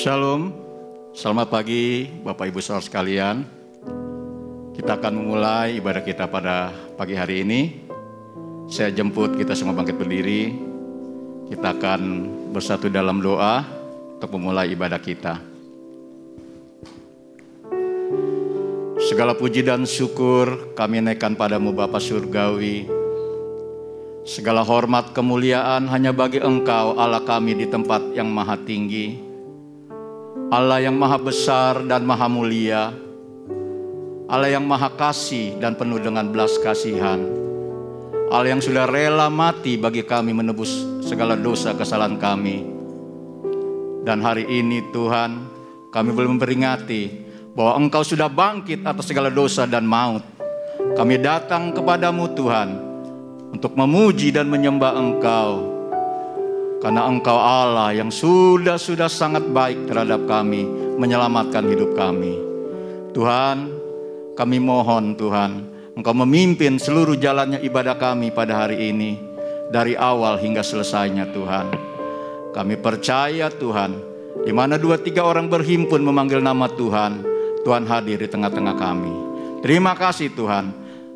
Shalom, selamat pagi Bapak Ibu Saudara sekalian. Kita akan memulai ibadah kita pada pagi hari ini. Saya jemput kita semua bangkit berdiri. Kita akan bersatu dalam doa untuk memulai ibadah kita. Segala puji dan syukur kami naikkan padamu Bapa Surgawi. Segala hormat kemuliaan hanya bagi Engkau Allah kami di tempat yang maha tinggi, Allah yang maha besar dan maha mulia, Allah yang maha kasih dan penuh dengan belas kasihan, Allah yang sudah rela mati bagi kami menebus segala dosa kesalahan kami. Dan hari ini Tuhan, kami boleh memperingati bahwa Engkau sudah bangkit atas segala dosa dan maut. Kami datang kepadamu Tuhan untuk memuji dan menyembah Engkau, karena Engkau Allah yang sudah sangat baik terhadap kami, menyelamatkan hidup kami. Tuhan, kami mohon Tuhan, Engkau memimpin seluruh jalannya ibadah kami pada hari ini, dari awal hingga selesainya Tuhan. Kami percaya Tuhan, di mana 2-3 orang berhimpun memanggil nama Tuhan, Tuhan hadir di tengah-tengah kami. Terima kasih Tuhan,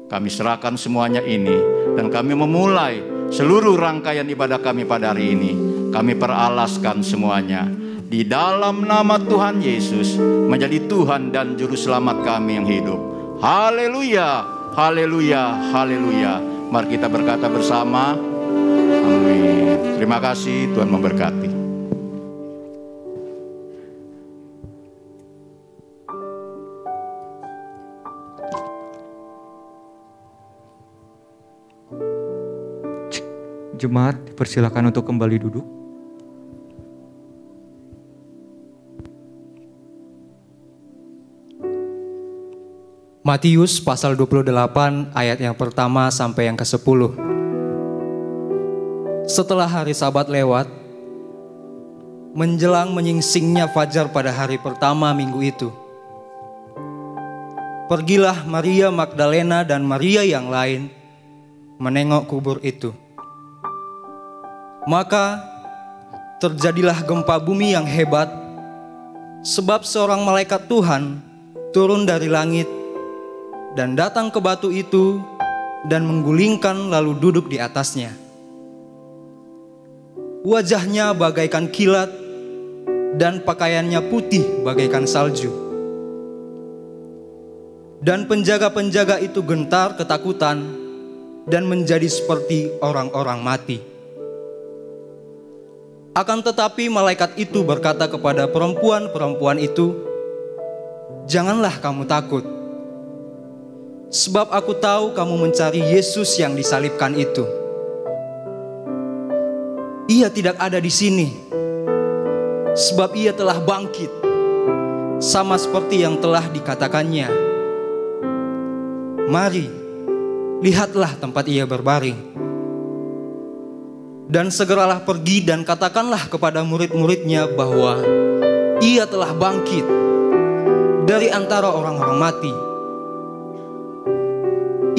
kami serahkan semuanya ini, dan kami memulai seluruh rangkaian ibadah kami pada hari ini. Kami peralaskan semuanya di dalam nama Tuhan Yesus, menjadi Tuhan dan Juru Selamat kami yang hidup. Haleluya, haleluya, haleluya. Mari kita berkata bersama, amin. Terima kasih, Tuhan memberkati. Jemaat dipersilakan untuk kembali duduk. Matius pasal 28 ayat yang pertama sampai yang ke-10. Setelah hari Sabat lewat, menjelang menyingsingnya fajar pada hari pertama minggu itu, pergilah Maria Magdalena dan Maria yang lain menengok kubur itu. Maka terjadilah gempa bumi yang hebat, sebab seorang malaikat Tuhan turun dari langit dan datang ke batu itu dan menggulingkan lalu duduk di atasnya. Wajahnya bagaikan kilat dan pakaiannya putih bagaikan salju. Dan penjaga-penjaga itu gentar ketakutan dan menjadi seperti orang-orang mati. Akan tetapi malaikat itu berkata kepada perempuan-perempuan itu, "Janganlah kamu takut, sebab aku tahu kamu mencari Yesus yang disalibkan itu. Ia tidak ada di sini, sebab ia telah bangkit, sama seperti yang telah dikatakannya. Mari, lihatlah tempat ia berbaring. Dan segeralah pergi dan katakanlah kepada murid-muridnya bahwa ia telah bangkit dari antara orang-orang mati.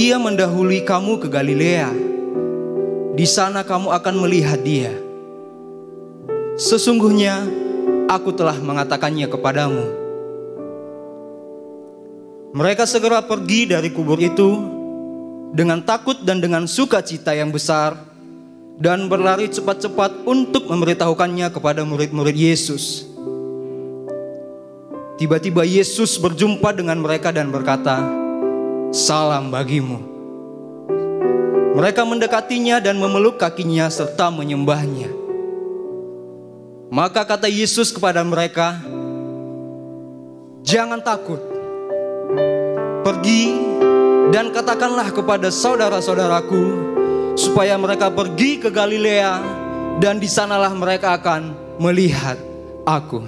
Ia mendahului kamu ke Galilea. Di sana kamu akan melihat dia. Sesungguhnya aku telah mengatakannya kepadamu." Mereka segera pergi dari kubur itu dengan takut dan dengan sukacita yang besar, dan berlari cepat-cepat untuk memberitahukannya kepada murid-murid Yesus. Tiba-tiba Yesus berjumpa dengan mereka dan berkata, "Salam bagimu." Mereka mendekatinya dan memeluk kakinya serta menyembahnya. Maka kata Yesus kepada mereka, "Jangan takut. Pergi dan katakanlah kepada saudara-saudaraku supaya mereka pergi ke Galilea, dan di sanalah mereka akan melihat aku."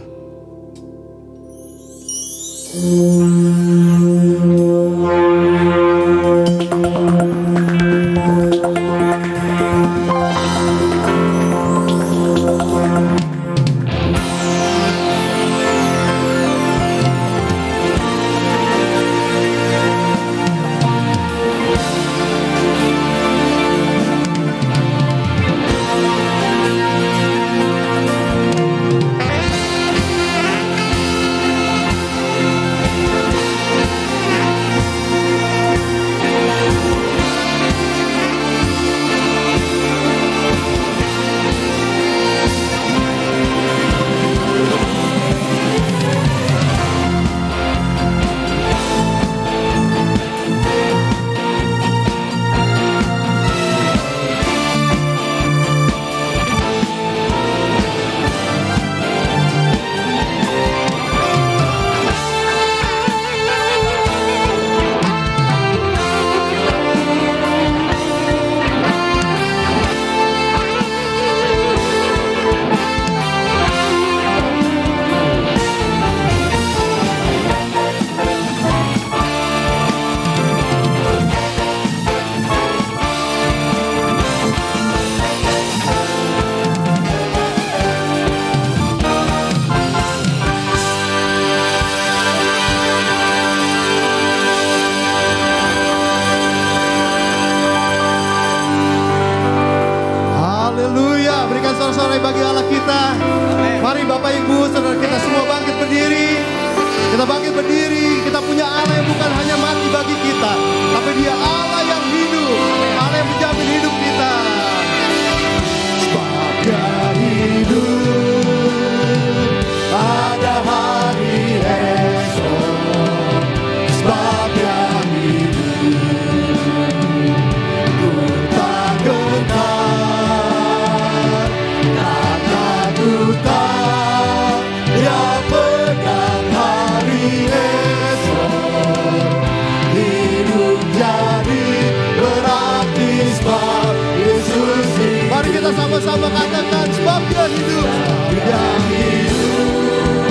sama-sama katakan, sebab Dia hidup. Dia hidup.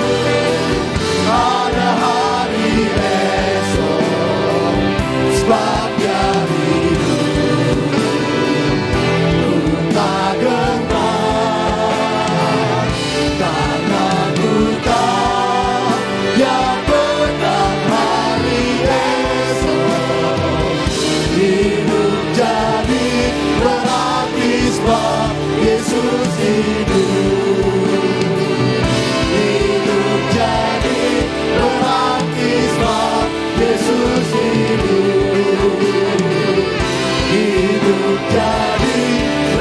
Pada hari esok, sebab Dia hidup. Ku tak gentar, karena ku tahu Dia menang hari esok. Hidup jadi berarti sebab Yesus hidup. Hidup jadi berarti sebab Yesus hidup. Hidup jadi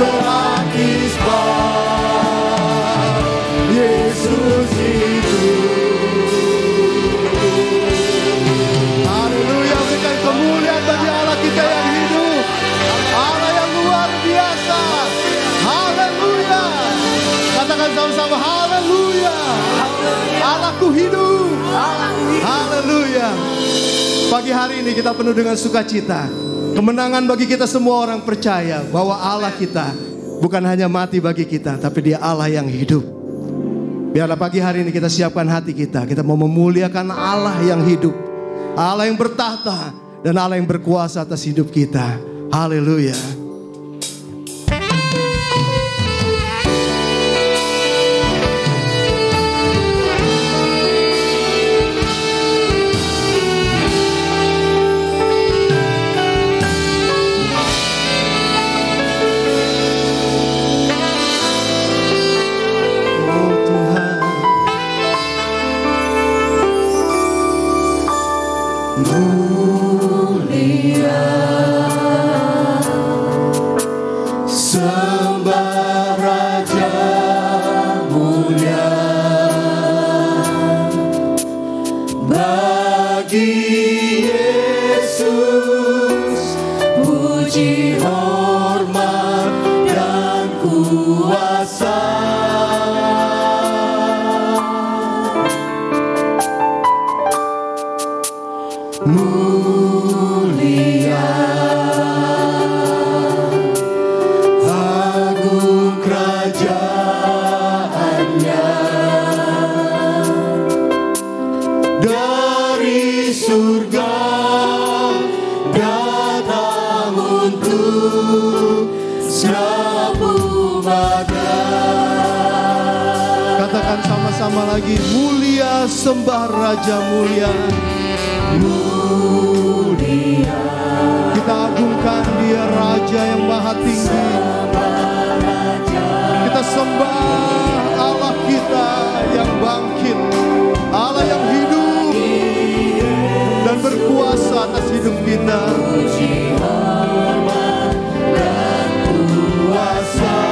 berarti sebab Yesus hidup. Haleluya, berikan kemuliaan bagi Allah kita yang hidup, Allah yang luar biasa. Haleluya. Katakan sama-sama, haleluya. Allahku hidup. Haleluya. Pagi hari ini kita penuh dengan sukacita. Kemenangan bagi kita semua orang percaya bahwa Allah kita bukan hanya mati bagi kita, tapi Dia Allah yang hidup. Biarlah pagi hari ini kita siapkan hati kita. Kita mau memuliakan Allah yang hidup, Allah yang bertahta, dan Allah yang berkuasa atas hidup kita. Haleluya. Oh Tuhan, mulia, sembah Raja mulia, bagi Yesus puji, hormat, dan kuasa. Mulia, agung kerajaannya, dari surga datang untuk setiap umatnya. Katakan sama-sama lagi, mulia, sembah Raja mulia. Mulia, kita agungkan Dia Raja yang maha tinggi. Kita sembah Allah kita yang bangkit, Allah yang hidup dan berkuasa atas hidup kita. Puji, hormat, dan kuasa.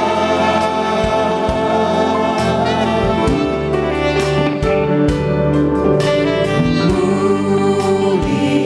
Mulia,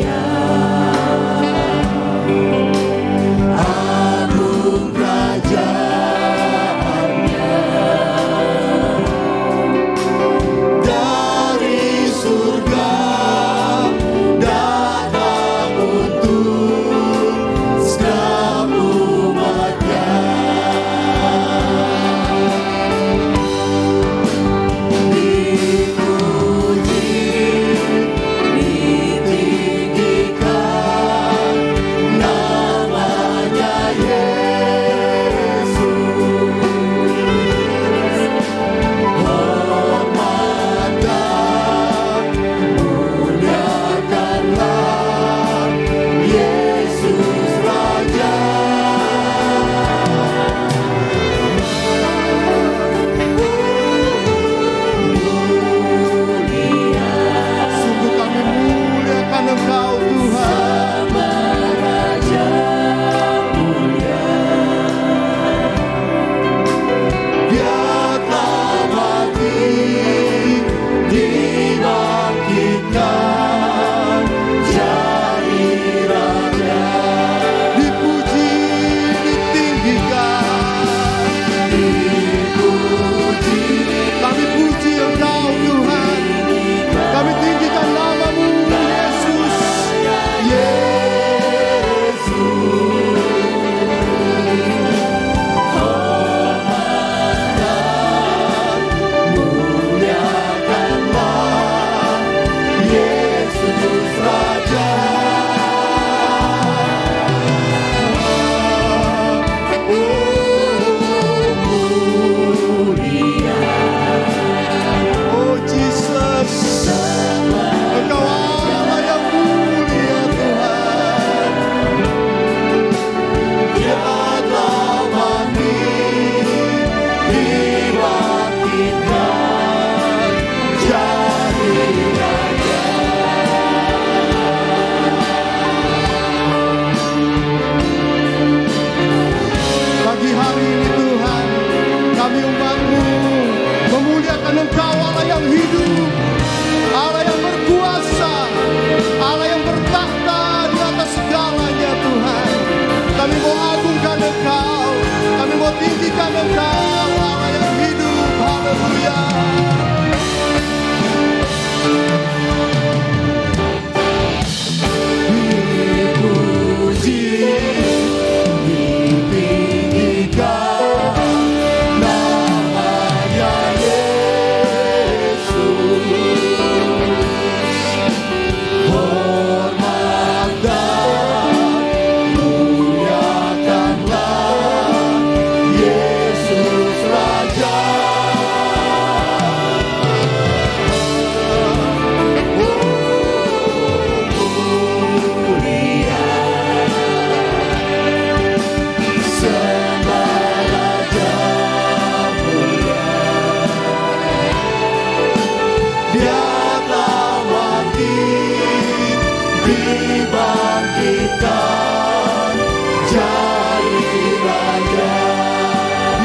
dibangkitkan jadi raja.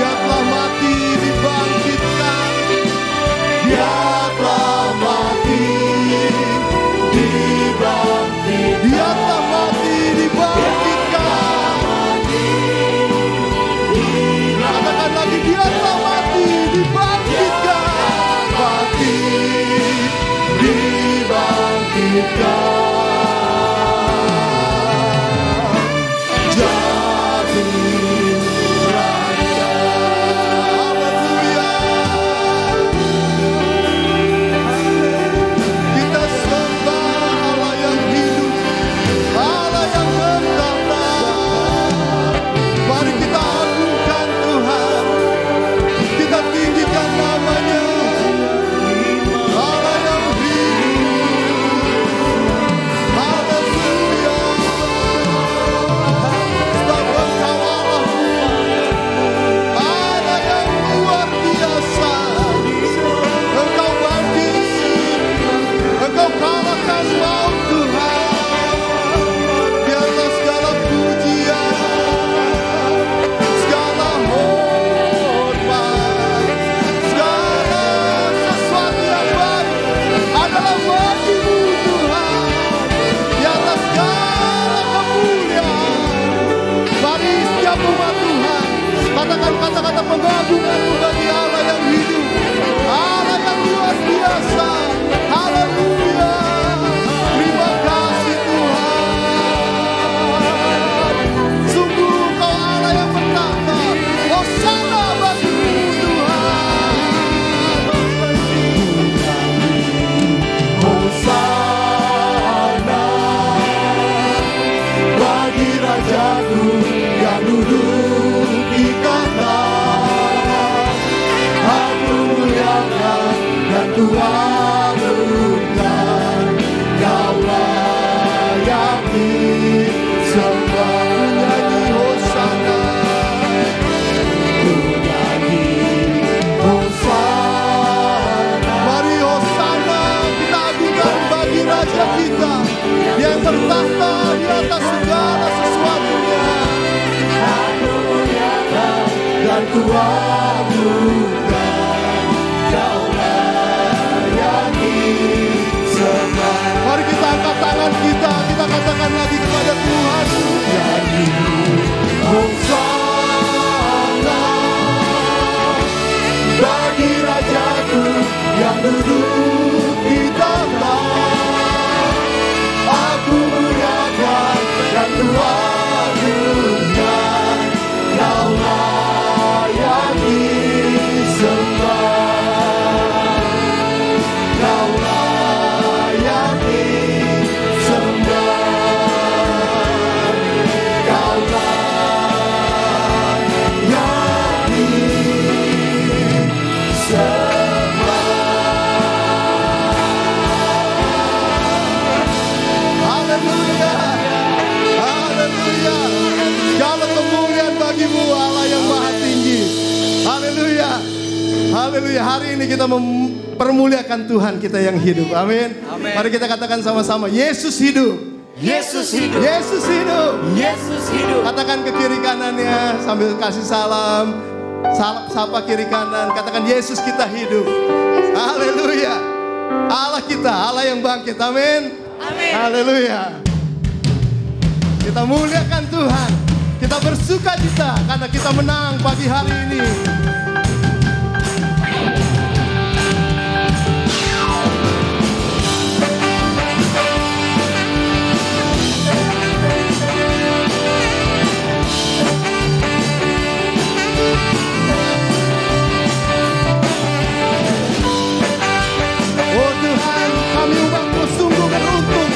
Dia telah mati dibangkitkan, dia telah mati dibangkitkan, dia telah mati dibangkitkan. Katakan lagi, dia telah mati dibangkitkan, mati dibangkitkan. Kata-kata pengagunganmu bagi Allah yang hidup, Allah yang luar biasa. Haleluya. Terima kasih Tuhan. Sungguh Kau Allah yang bertata. Hosana bagi-Mu Tuhan. Hosana bagi Rajaku yang duduk di kata. Aku muliakan dan Tuhankan, Kau layak disembah. Nyanyi Hosana, nyanyi Hosana. Mari Hosana kita agungkan bagi Raja kita, Dia yang bertahta di atas segala sesuatunya. Aku muliakan dan Tuhankan, Kau layak disembah. Mari kita angkat tangan kita katakan lagi kepada Tuhan. Nyanyi Hosana bagi Rajaku yang duduk di tahta. Aku muliakan dan Tuhankan, Kau layak disembah. Kau layak disembah. Kau layak disembah. Haleluya. Haleluya. Segala kemuliaan bagi-Mu Allah yang maha tinggi. Haleluya. Haleluya. Hari ini kita mempermuliakan Tuhan kita yang hidup. Amin. Amin. Mari kita katakan sama-sama, Yesus hidup. Yesus hidup. Yesus hidup. Yesus hidup. Katakan ke kiri kanannya sambil kasih salam. Sapa kiri kanan. Katakan, Yesus kita hidup. Haleluya. Allah kita, Allah yang bangkit. Amin. Amin. Haleluya. Kita muliakan Tuhan. Kita bersuka cita karena kita menang pagi hari ini. Oh Tuhan, kami umatmu sungguh beruntung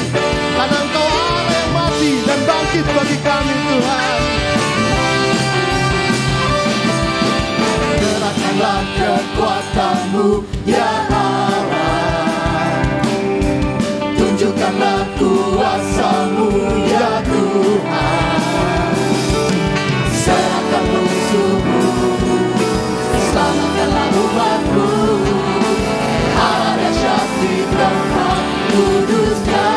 karena Engkau Allah yang mati dan bangkit bagi kami Tuhan. Gerakkanlah kekuatan-Mu ya Allah, tunjukkanlah kuasa-Mu ya Tuhan. Serahkan musuh-Mu, selamatkanlah umat-Mu. Allah dahsyat di tempat kudus-Nya.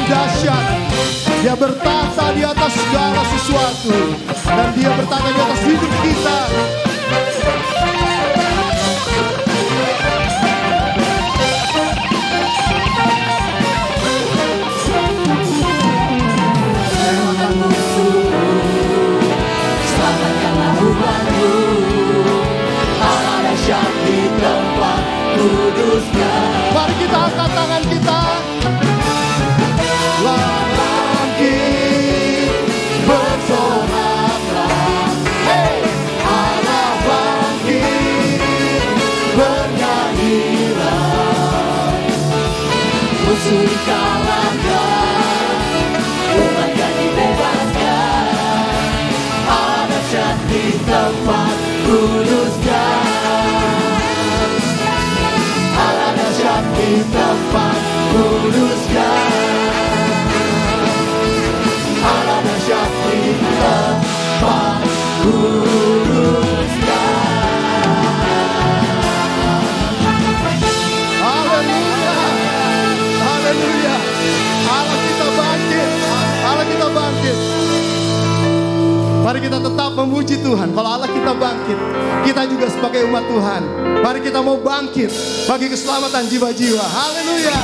dahsyat. Dia bertata di atas segala sesuatu, dan Dia bertata di atas hidup kita. Selamatkanlah umatmu, Allah dahsyat di tempat kudusnya. Mari kita angkat tangan kita. Bangkit, bersoraklah, hey, Allah bangkit, bernyanyilah. Musuh dikalahkan, umatnya dibebaskan, Allah dahsyat di tempat kudusnya. Allah dahsyat di tempat kudusnya. Allah dahsyat di tempat kudusnya. Haleluya, haleluya. Allah kita bangkit, Allah kita bangkit. Mari kita tetap memuji Tuhan. Kalau Allah kita bangkit, kita juga sebagai umat Tuhan, mari kita mau bangkit bagi keselamatan jiwa-jiwa. Haleluya.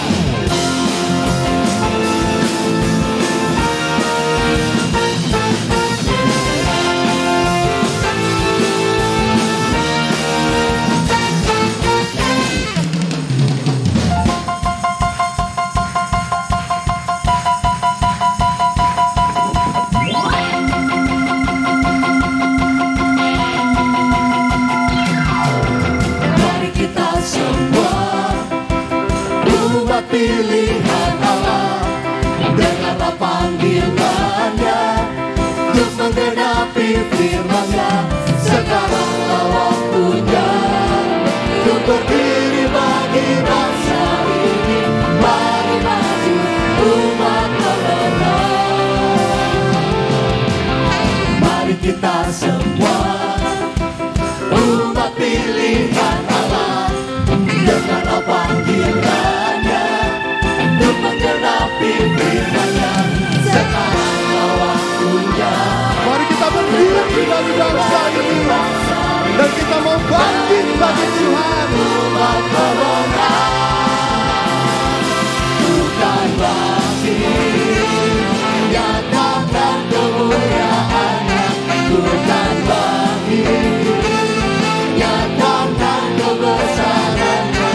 Pilihan Allah, dengarlah panggilannya untuk menggenapi firman-Nya. Sekaranglah waktunya untuk berdiri bagi bangsa ini. Mari maju umat pemenang. Mari kita semua umat pilihan Allah, dengarlah panggilannya untuk menggenapi firman-Nya. Sekaranglah waktunya. Mari kita berdiri bagi bangsa ini, dan kita mau bangkit bagi Tuhan. Umat pemenang, bukan bangkit, nyatakan kemuliaan-Nya. Bukan bangkit, nyatakan kebesaran-Nya.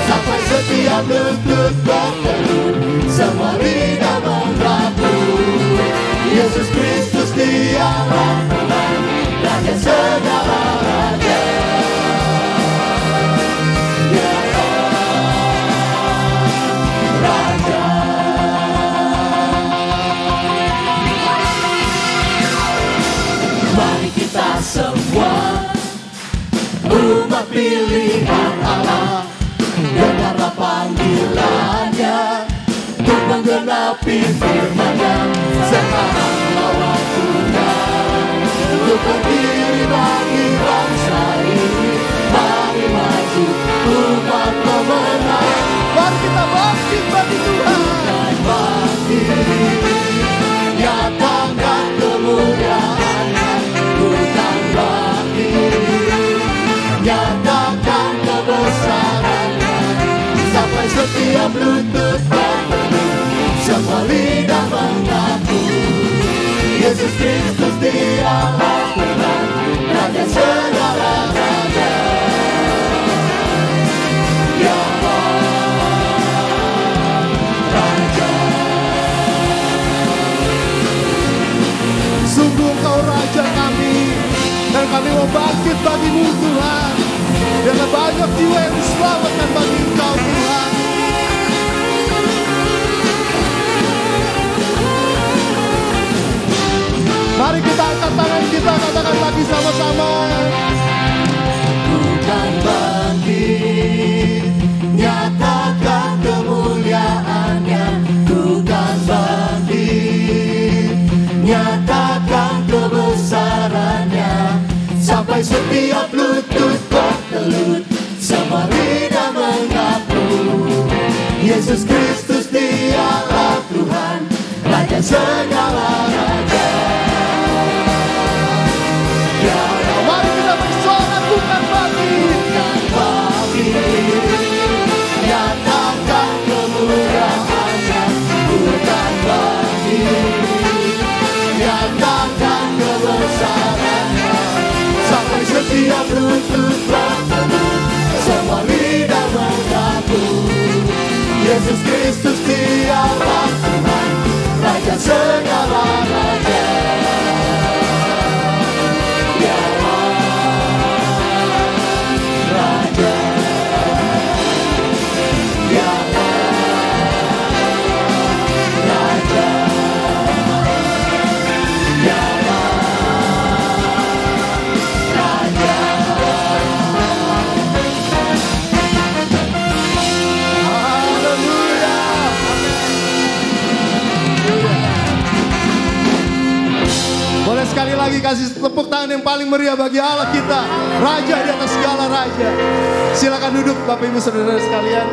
Sampai setiap lutut bertelut, semua lidah mengaku Yesus Kristus Dialah Tuhan, Raja segala raja. Dia Raja. Mari kita semua umat pilihan Allah, dengarlah panggilannya untuk menggenapi firman-Nya. Sekaranglah waktunya untuk berdiri bagi bangsa ini. Mari maju umat pemenang. Mari kita bangkit bagi Tuhan. Bukan bangkit, nyatakan kemuliaan-Nya. Bukan bangkit, nyatakan kebesaran-Nya. Sampai setiap lutut bertelut, semua lidah mengaku Yesus Kristus Dialah Tuhan, Raja segala raja. Ya Raja. Sungguh Engkau Raja kami, dan kami mau bangkit bagi-Mu Tuhan. Dengan banyak jiwa yang diselamatkan bagi Engkau Tuhan. Mari kita angkat tangan kita, katakan lagi sama-sama. Bukan bangkit, nyatakan kemuliaan-Nya. Bukan bangkit, nyatakan kebesaran-Nya. Sampai setiap lutut bertelut, semua lidah mengaku Yesus Kristus Dialah Tuhan, Setiap lutut berteduh, semua lidah mengaku, Yesus Kristus dialah Tuhan, Raja segala raja. Boleh sekali lagi kasih tepuk tangan yang paling meriah bagi Allah kita, Raja di atas segala raja. Silakan duduk Bapak Ibu Saudara sekalian.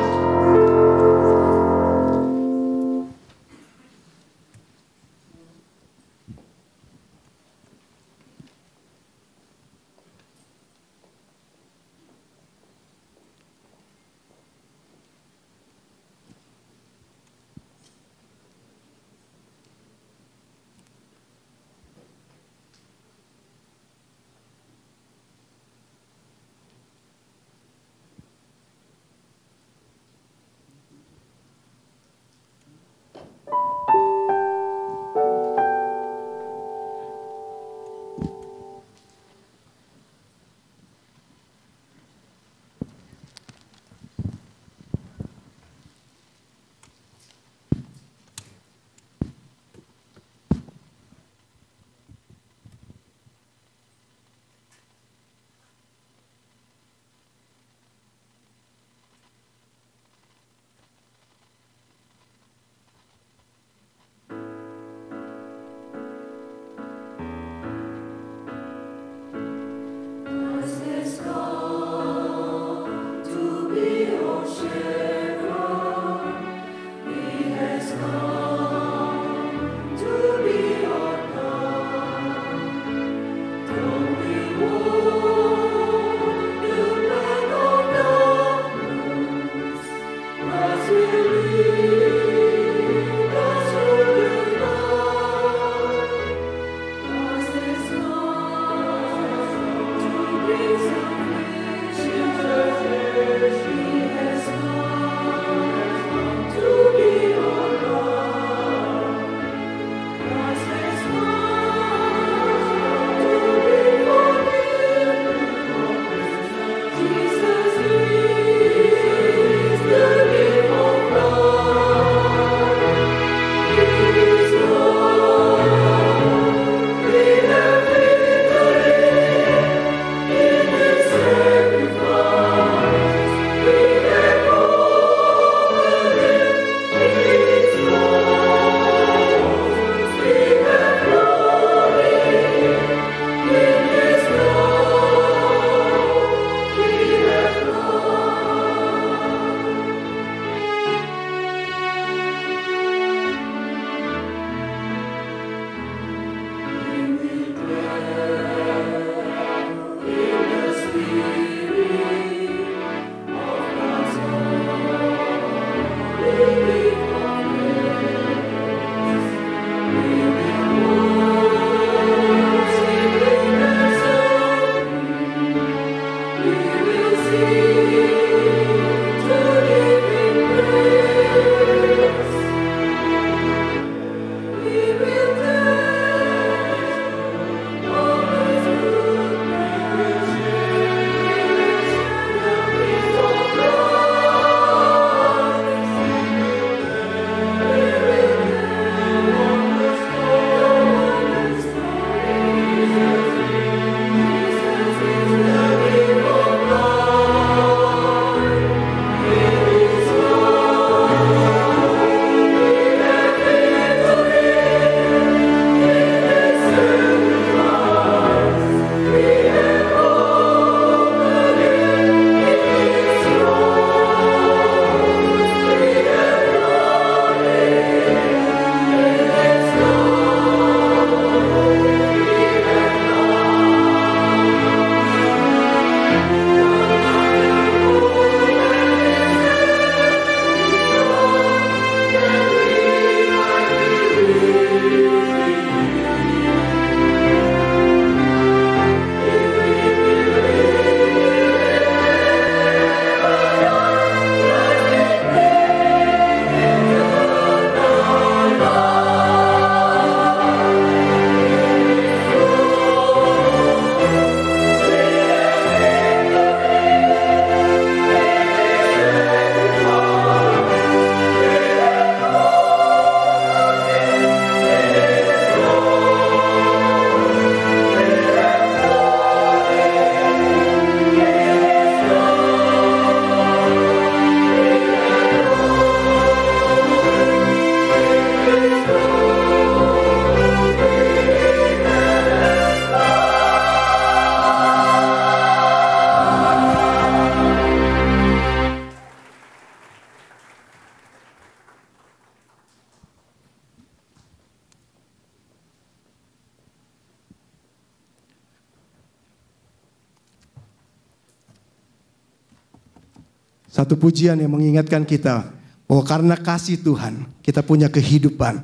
Satu pujian yang mengingatkan kita bahwa karena kasih Tuhan kita punya kehidupan.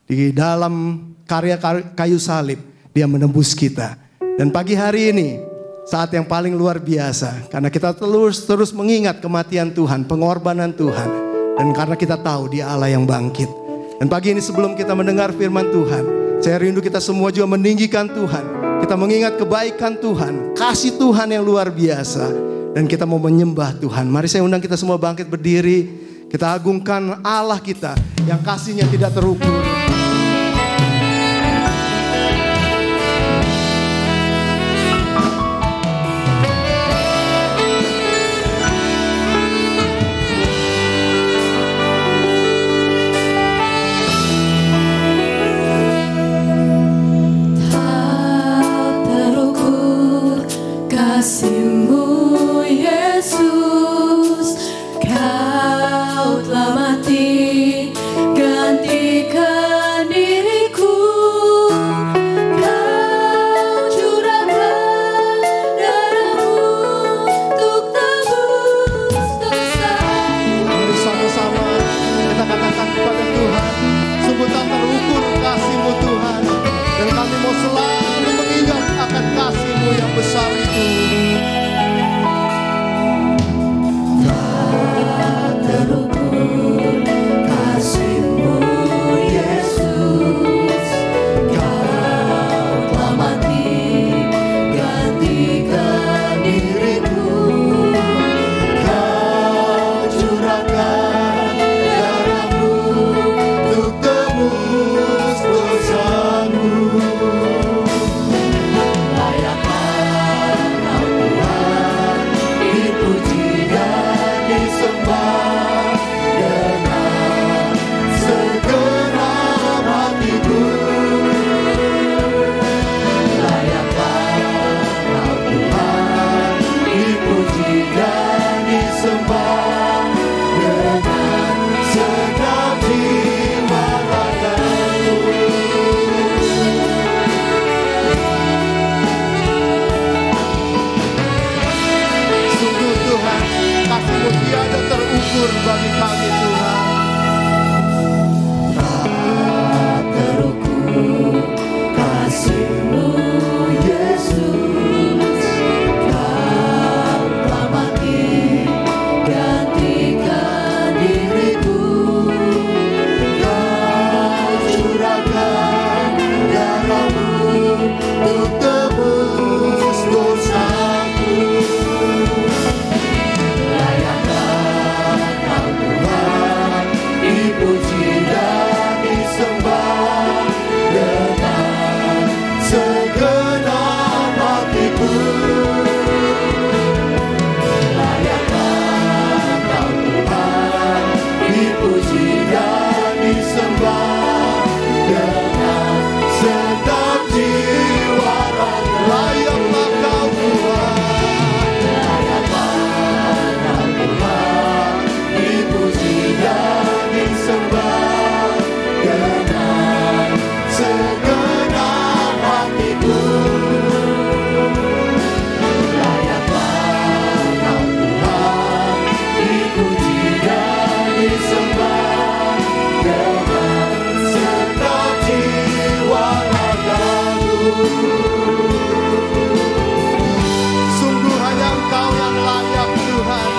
Di dalam karya kayu salib Dia menembus kita. Dan pagi hari ini saat yang paling luar biasa, karena kita terus mengingat kematian Tuhan, pengorbanan Tuhan, dan karena kita tahu Dia Allah yang bangkit. Dan pagi ini sebelum kita mendengar firman Tuhan, saya rindu kita semua juga meninggikan Tuhan. Kita mengingat kebaikan Tuhan, kasih Tuhan yang luar biasa, dan kita mau menyembah Tuhan. Mari saya undang kita semua bangkit berdiri. Kita agungkan Allah kita yang kasihnya tidak terukur. Kasih-Mu Yesus, Kau telah mati gantikan diriku. Kau curahkan darah-Mu untuk tebus dosa. Mari sama-sama kita katakan kepada Tuhan, sungguh tak terukur kasih-Mu Tuhan, dan kami mau selalu mengingat akan kasih-Mu yang besar itu. Bagi kami Tuhan, tak terukur kasih-Mu Yesus, Kau telah mati gantikan diriku. Kau curahkan darah-Mu untuk tebus dosaku. Dipuji dan disembah dengan segenap hatiku. Layaklah Kau Tuhan, dipuji dan disembah dengan segenap jiwa raga. Layaklah Kau Tuhan, layaklah Kau Tuhan, dipuji dan disembah dengan segenap hatiku. Layaklah Kau Tuhan, dipuji dan disembah dengan segenap jiwa ragaku. sungguh hanya Engkau yang layak Tuhan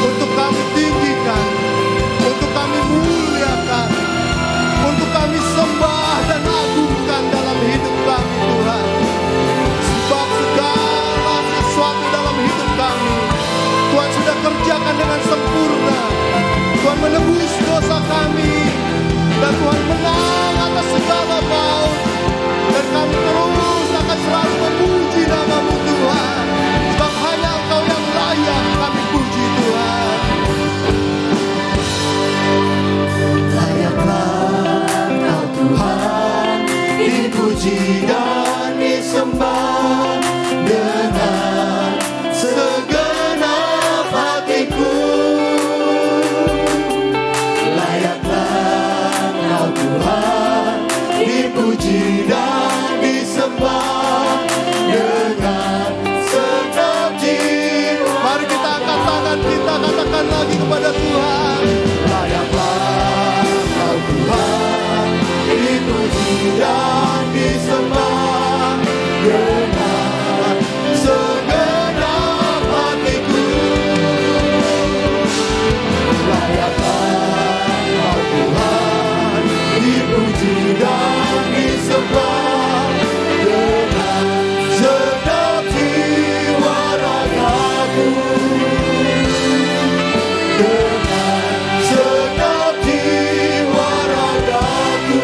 untuk kami tinggikan, untuk kami muliakan, untuk kami sembah dan agungkan dalam hidup kami Tuhan. Sebab segala sesuatu dalam hidup kami Tuhan sudah kerjakan dengan sempurna. Tuhan menebus dosa kami, dan Tuhan menang atas segala maut. Dan kami terus akan selalu memuji nama-Mu Tuhan, sebab hanya Engkau yang layak kami puji Tuhan. Layaklah Kau Tuhan, dipuji dan disembah dengan segenap hatiku. Layaklah Kau Tuhan, dipuji dan disembah dengan segenap jiwa. Mari kita angkat tangan kita, katakanlah dan disembah dengan segenap hatiku. Layaklah Kau Tuhan, dipuji dan disembah dengan segenap jiwa ragaku. Dengan segenap jiwa ragaku.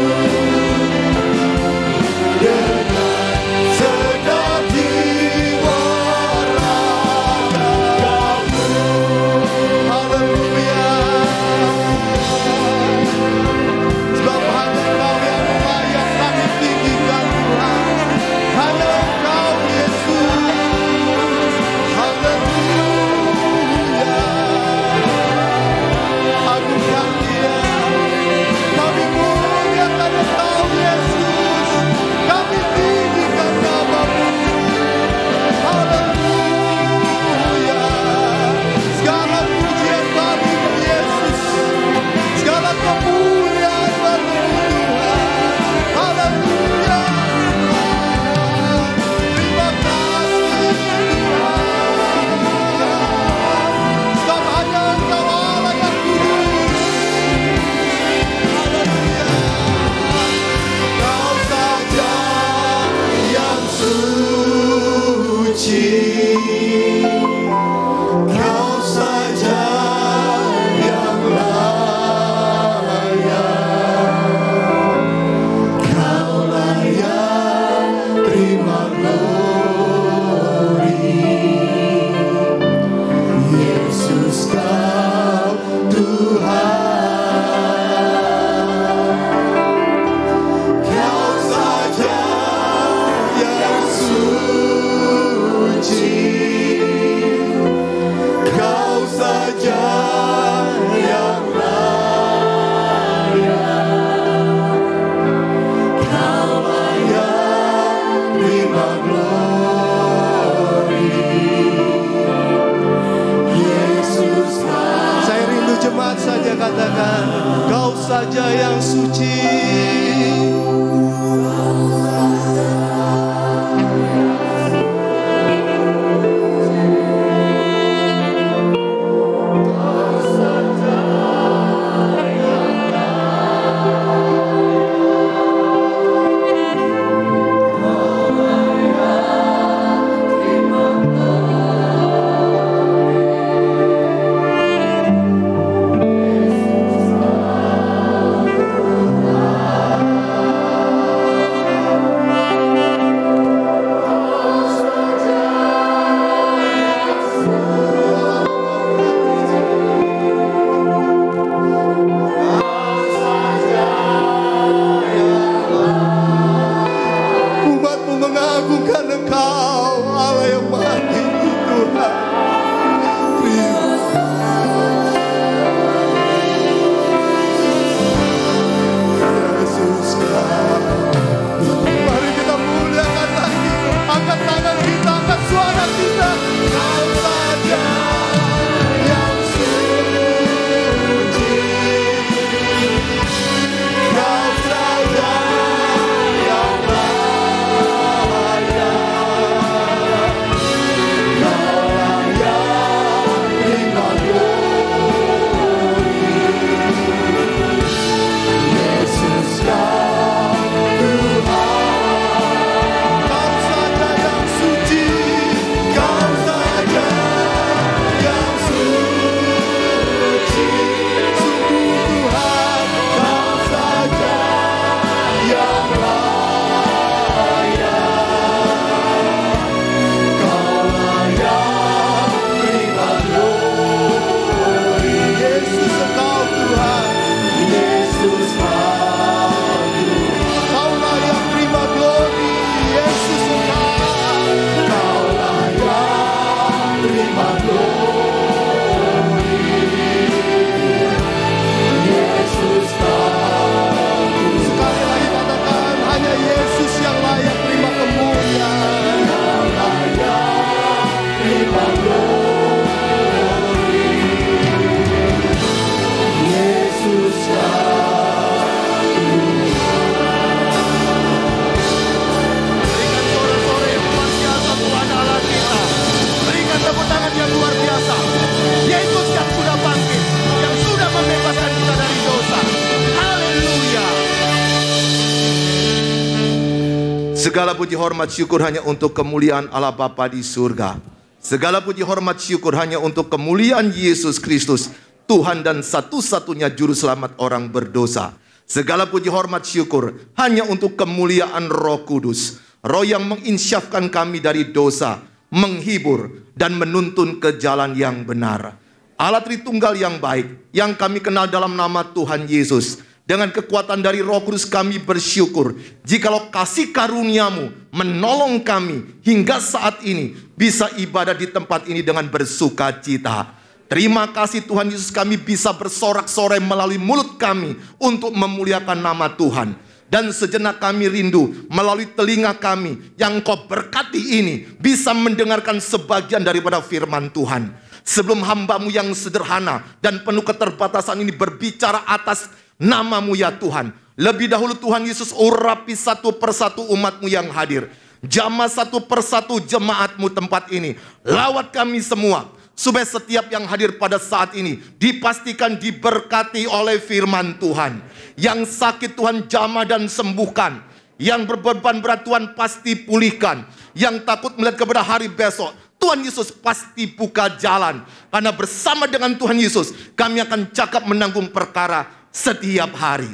Segala puji hormat syukur hanya untuk kemuliaan Allah Bapa di surga. Segala puji hormat syukur hanya untuk kemuliaan Yesus Kristus, Tuhan dan satu-satunya juru selamat orang berdosa. Segala puji hormat syukur hanya untuk kemuliaan Roh Kudus, Roh yang menginsyafkan kami dari dosa, menghibur dan menuntun ke jalan yang benar. Allah Tritunggal yang baik, yang kami kenal dalam nama Tuhan Yesus. Dengan kekuatan dari Roh Kudus kami bersyukur jikalau kasih karuniamu menolong kami hingga saat ini bisa ibadah di tempat ini dengan bersuka cita. Terima kasih Tuhan Yesus, kami bisa bersorak-sorai melalui mulut kami untuk memuliakan nama Tuhan. Dan sejenak kami rindu melalui telinga kami yang Kau berkati ini bisa mendengarkan sebagian daripada firman Tuhan. Sebelum hamba-Mu yang sederhana dan penuh keterbatasan ini berbicara atas nama-Mu ya Tuhan, lebih dahulu Tuhan Yesus urapi satu persatu umat-Mu yang hadir. Jamah satu persatu jemaat-Mu tempat ini. Lawat kami semua, supaya setiap yang hadir pada saat ini dipastikan diberkati oleh firman Tuhan. Yang sakit Tuhan jamah dan sembuhkan. Yang berbeban berat Tuhan pasti pulihkan. Yang takut melihat kepada hari besok, Tuhan Yesus pasti buka jalan. Karena bersama dengan Tuhan Yesus kami akan cakap menanggung perkara setiap hari.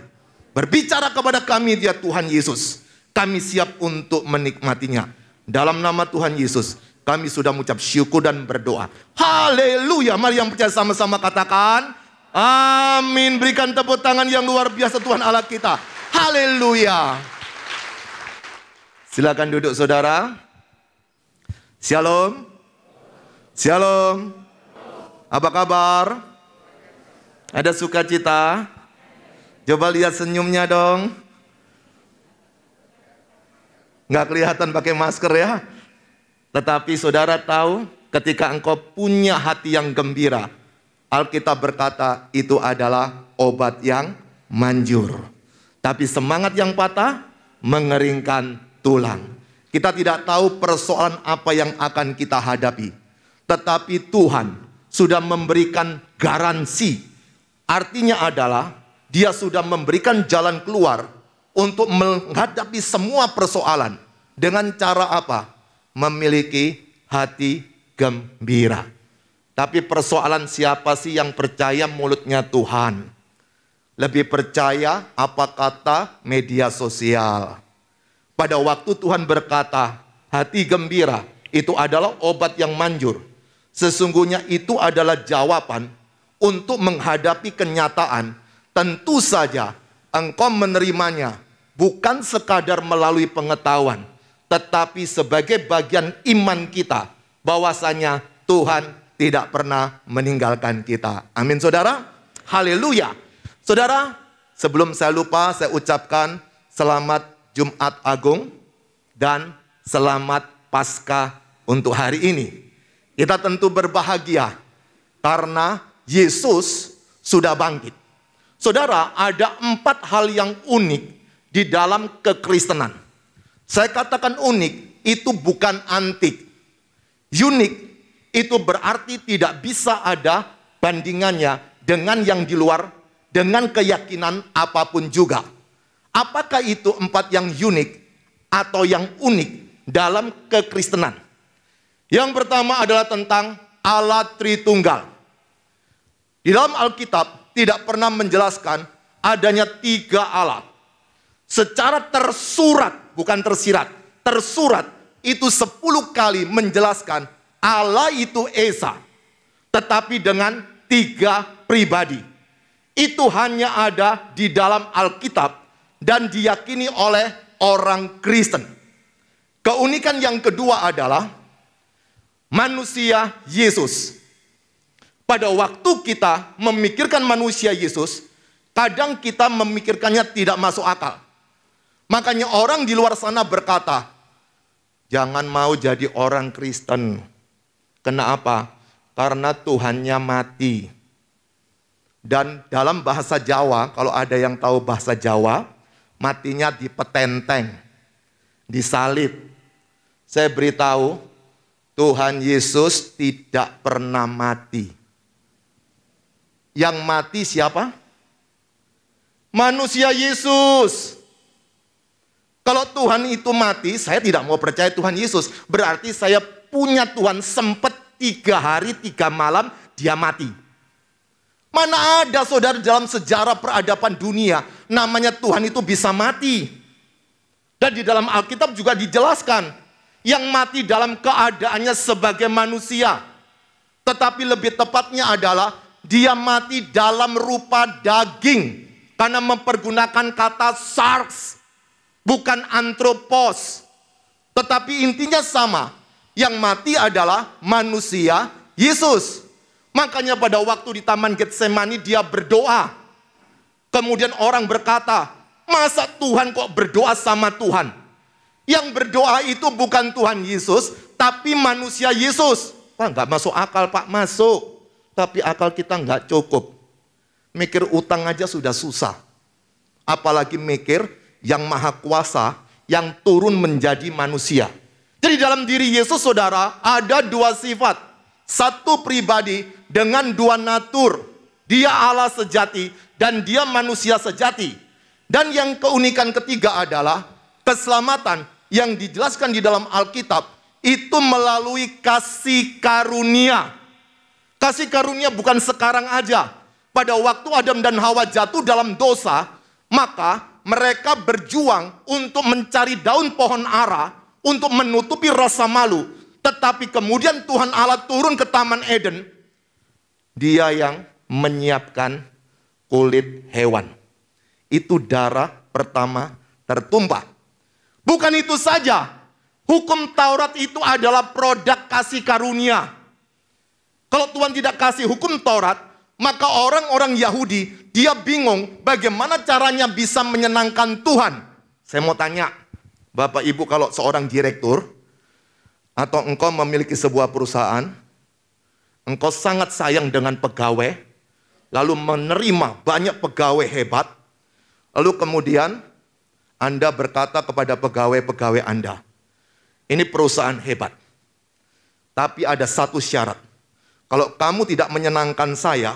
Berbicara kepada kami ya Tuhan Yesus, kami siap untuk menikmatinya. Dalam nama Tuhan Yesus kami sudah mengucap syukur dan berdoa. Haleluya. Mari yang percaya sama-sama katakan amin. Berikan tepuk tangan yang luar biasa Tuhan Allah kita. Haleluya. Silakan duduk saudara. Shalom. Shalom. Apa kabar? Ada sukacita? Coba lihat senyumnya dong. Nggak kelihatan pakai masker ya. Tetapi saudara tahu, ketika engkau punya hati yang gembira, Alkitab berkata itu adalah obat yang manjur. Tapi semangat yang patah mengeringkan tulang. Kita tidak tahu persoalan apa yang akan kita hadapi. Tetapi Tuhan sudah memberikan garansi. Artinya adalah Dia sudah memberikan jalan keluar untuk menghadapi semua persoalan. Dengan cara apa? Memiliki hati gembira. Tapi persoalan siapa sih yang percaya mulutnya Tuhan? Lebih percaya apa kata media sosial. Pada waktu Tuhan berkata, hati gembira itu adalah obat yang manjur. Sesungguhnya itu adalah jawaban untuk menghadapi kenyataan. Tentu saja engkau menerimanya bukan sekadar melalui pengetahuan, tetapi sebagai bagian iman kita bahwasanya Tuhan tidak pernah meninggalkan kita. Amin saudara. Haleluya. Saudara, sebelum saya lupa, saya ucapkan selamat Jumat Agung dan selamat Paskah untuk hari ini. Kita tentu berbahagia karena Yesus sudah bangkit. Saudara, ada 4 hal yang unik di dalam kekristenan. Saya katakan unik, itu bukan antik. Unik, itu berarti tidak bisa ada bandingannya dengan yang di luar, dengan keyakinan apapun juga. Apakah itu 4 yang unik atau yang unik dalam kekristenan? Yang pertama adalah tentang Allah Tritunggal. Di dalam Alkitab tidak pernah menjelaskan adanya 3 Allah. Secara tersurat, bukan tersirat, tersurat itu 10 kali menjelaskan Allah itu Esa. Tetapi dengan 3 pribadi. Itu hanya ada di dalam Alkitab dan diyakini oleh orang Kristen. Keunikan yang kedua adalah manusia Yesus. Pada waktu kita memikirkan manusia Yesus, kadang kita memikirkannya tidak masuk akal. Makanya orang di luar sana berkata, jangan mau jadi orang Kristen. Kenapa? Karena Tuhannya mati. Dan dalam bahasa Jawa, kalau ada yang tahu bahasa Jawa, matinya dipetenteng, disalib. Saya beritahu, Tuhan Yesus tidak pernah mati. Yang mati siapa? Manusia Yesus. Kalau Tuhan itu mati, saya tidak mau percaya Tuhan Yesus. Berarti saya punya Tuhan sempat 3 hari 3 malam dia mati. Mana ada saudara dalam sejarah peradaban dunia namanya Tuhan itu bisa mati. Dan di dalam Alkitab juga dijelaskan yang mati dalam keadaannya sebagai manusia. Tetapi lebih tepatnya adalah dia mati dalam rupa daging. Karena mempergunakan kata sarx, bukan antropos. Tetapi intinya sama. Yang mati adalah manusia Yesus. Makanya pada waktu di Taman Getsemani dia berdoa. Kemudian orang berkata, masa Tuhan kok berdoa sama Tuhan? Yang berdoa itu bukan Tuhan Yesus, tapi manusia Yesus. Pak, nggak masuk akal Pak, masuk. Tapi akal kita nggak cukup. Mikir utang aja sudah susah. Apalagi mikir yang maha kuasa, yang turun menjadi manusia. Jadi dalam diri Yesus saudara, ada 2 sifat. Satu pribadi dengan 2 natur. Dia Allah sejati dan dia manusia sejati. Dan yang keunikan ketiga adalah keselamatan yang dijelaskan di dalam Alkitab itu melalui kasih karunia. Kasih karunia bukan sekarang aja. Pada waktu Adam dan Hawa jatuh dalam dosa, maka mereka berjuang untuk mencari daun pohon ara untuk menutupi rasa malu. Tetapi kemudian Tuhan Allah turun ke Taman Eden. Dia yang menyiapkan kulit hewan. Itu darah pertama tertumpah. Bukan itu saja. Hukum Taurat itu adalah produk kasih karunia. Kalau Tuhan tidak kasih hukum Taurat, maka orang-orang Yahudi, dia bingung bagaimana caranya bisa menyenangkan Tuhan. Saya mau tanya, Bapak Ibu kalau seorang direktur, atau engkau memiliki sebuah perusahaan, engkau sangat sayang dengan pegawai, lalu menerima banyak pegawai hebat, lalu kemudian Anda berkata kepada pegawai-pegawai Anda, ini perusahaan hebat, tapi ada satu syarat, kalau kamu tidak menyenangkan saya,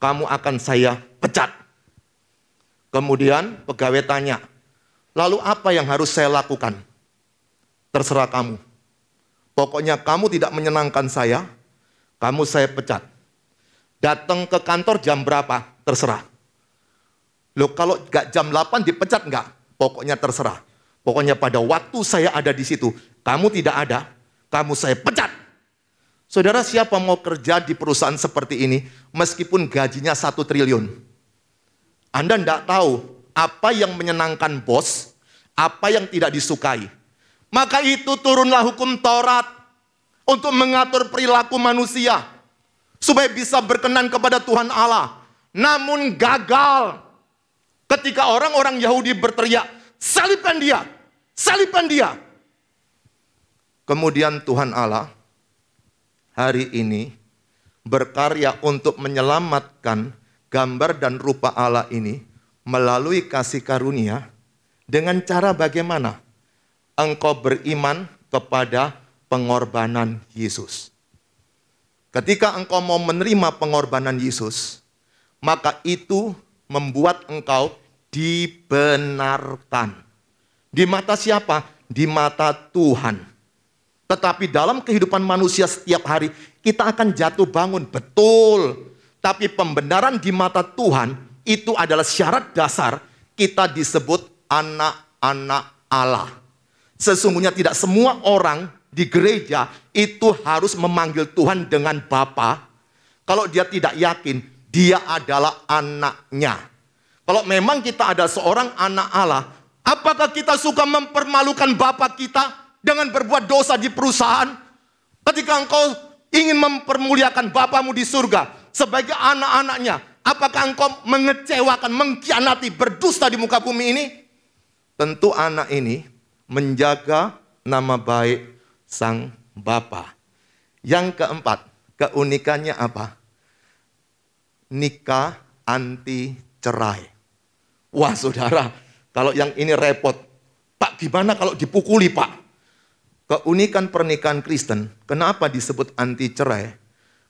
kamu akan saya pecat. Kemudian pegawai tanya, lalu apa yang harus saya lakukan? Terserah kamu. Pokoknya kamu tidak menyenangkan saya, kamu saya pecat. Datang ke kantor jam berapa? Terserah. Loh kalau gak jam 8 dipecat enggak? Pokoknya terserah. Pokoknya pada waktu saya ada di situ, kamu tidak ada, kamu saya pecat. Saudara, siapa mau kerja di perusahaan seperti ini meskipun gajinya 1 triliun? Anda tidak tahu apa yang menyenangkan bos, apa yang tidak disukai. Maka itu turunlah hukum Taurat untuk mengatur perilaku manusia supaya bisa berkenan kepada Tuhan Allah. Namun gagal ketika orang-orang Yahudi berteriak, salibkan dia, salibkan dia. Kemudian Tuhan Allah hari ini berkarya untuk menyelamatkan gambar dan rupa Allah ini melalui kasih karunia dengan cara bagaimana? Engkau beriman kepada pengorbanan Yesus. Ketika engkau mau menerima pengorbanan Yesus, maka itu membuat engkau dibenarkan. Di mata siapa? Di mata Tuhan. Tetapi dalam kehidupan manusia setiap hari, kita akan jatuh bangun, betul. Tapi pembenaran di mata Tuhan, itu adalah syarat dasar kita disebut anak-anak Allah. Sesungguhnya tidak semua orang di gereja itu harus memanggil Tuhan dengan Bapa. Kalau dia tidak yakin, dia adalah anaknya. Kalau memang kita ada seorang anak Allah, apakah kita suka mempermalukan Bapa kita dengan berbuat dosa di perusahaan? Ketika engkau ingin mempermuliakan Bapamu di surga sebagai anak-anaknya, apakah engkau mengecewakan, mengkhianati, berdusta di muka bumi ini? Tentu anak ini menjaga nama baik sang Bapa. Yang keempat, keunikannya apa? Nikah anti cerai. Wah saudara, kalau yang ini repot. Pak, gimana kalau dipukuli Pak? Keunikan pernikahan Kristen, kenapa disebut anti cerai?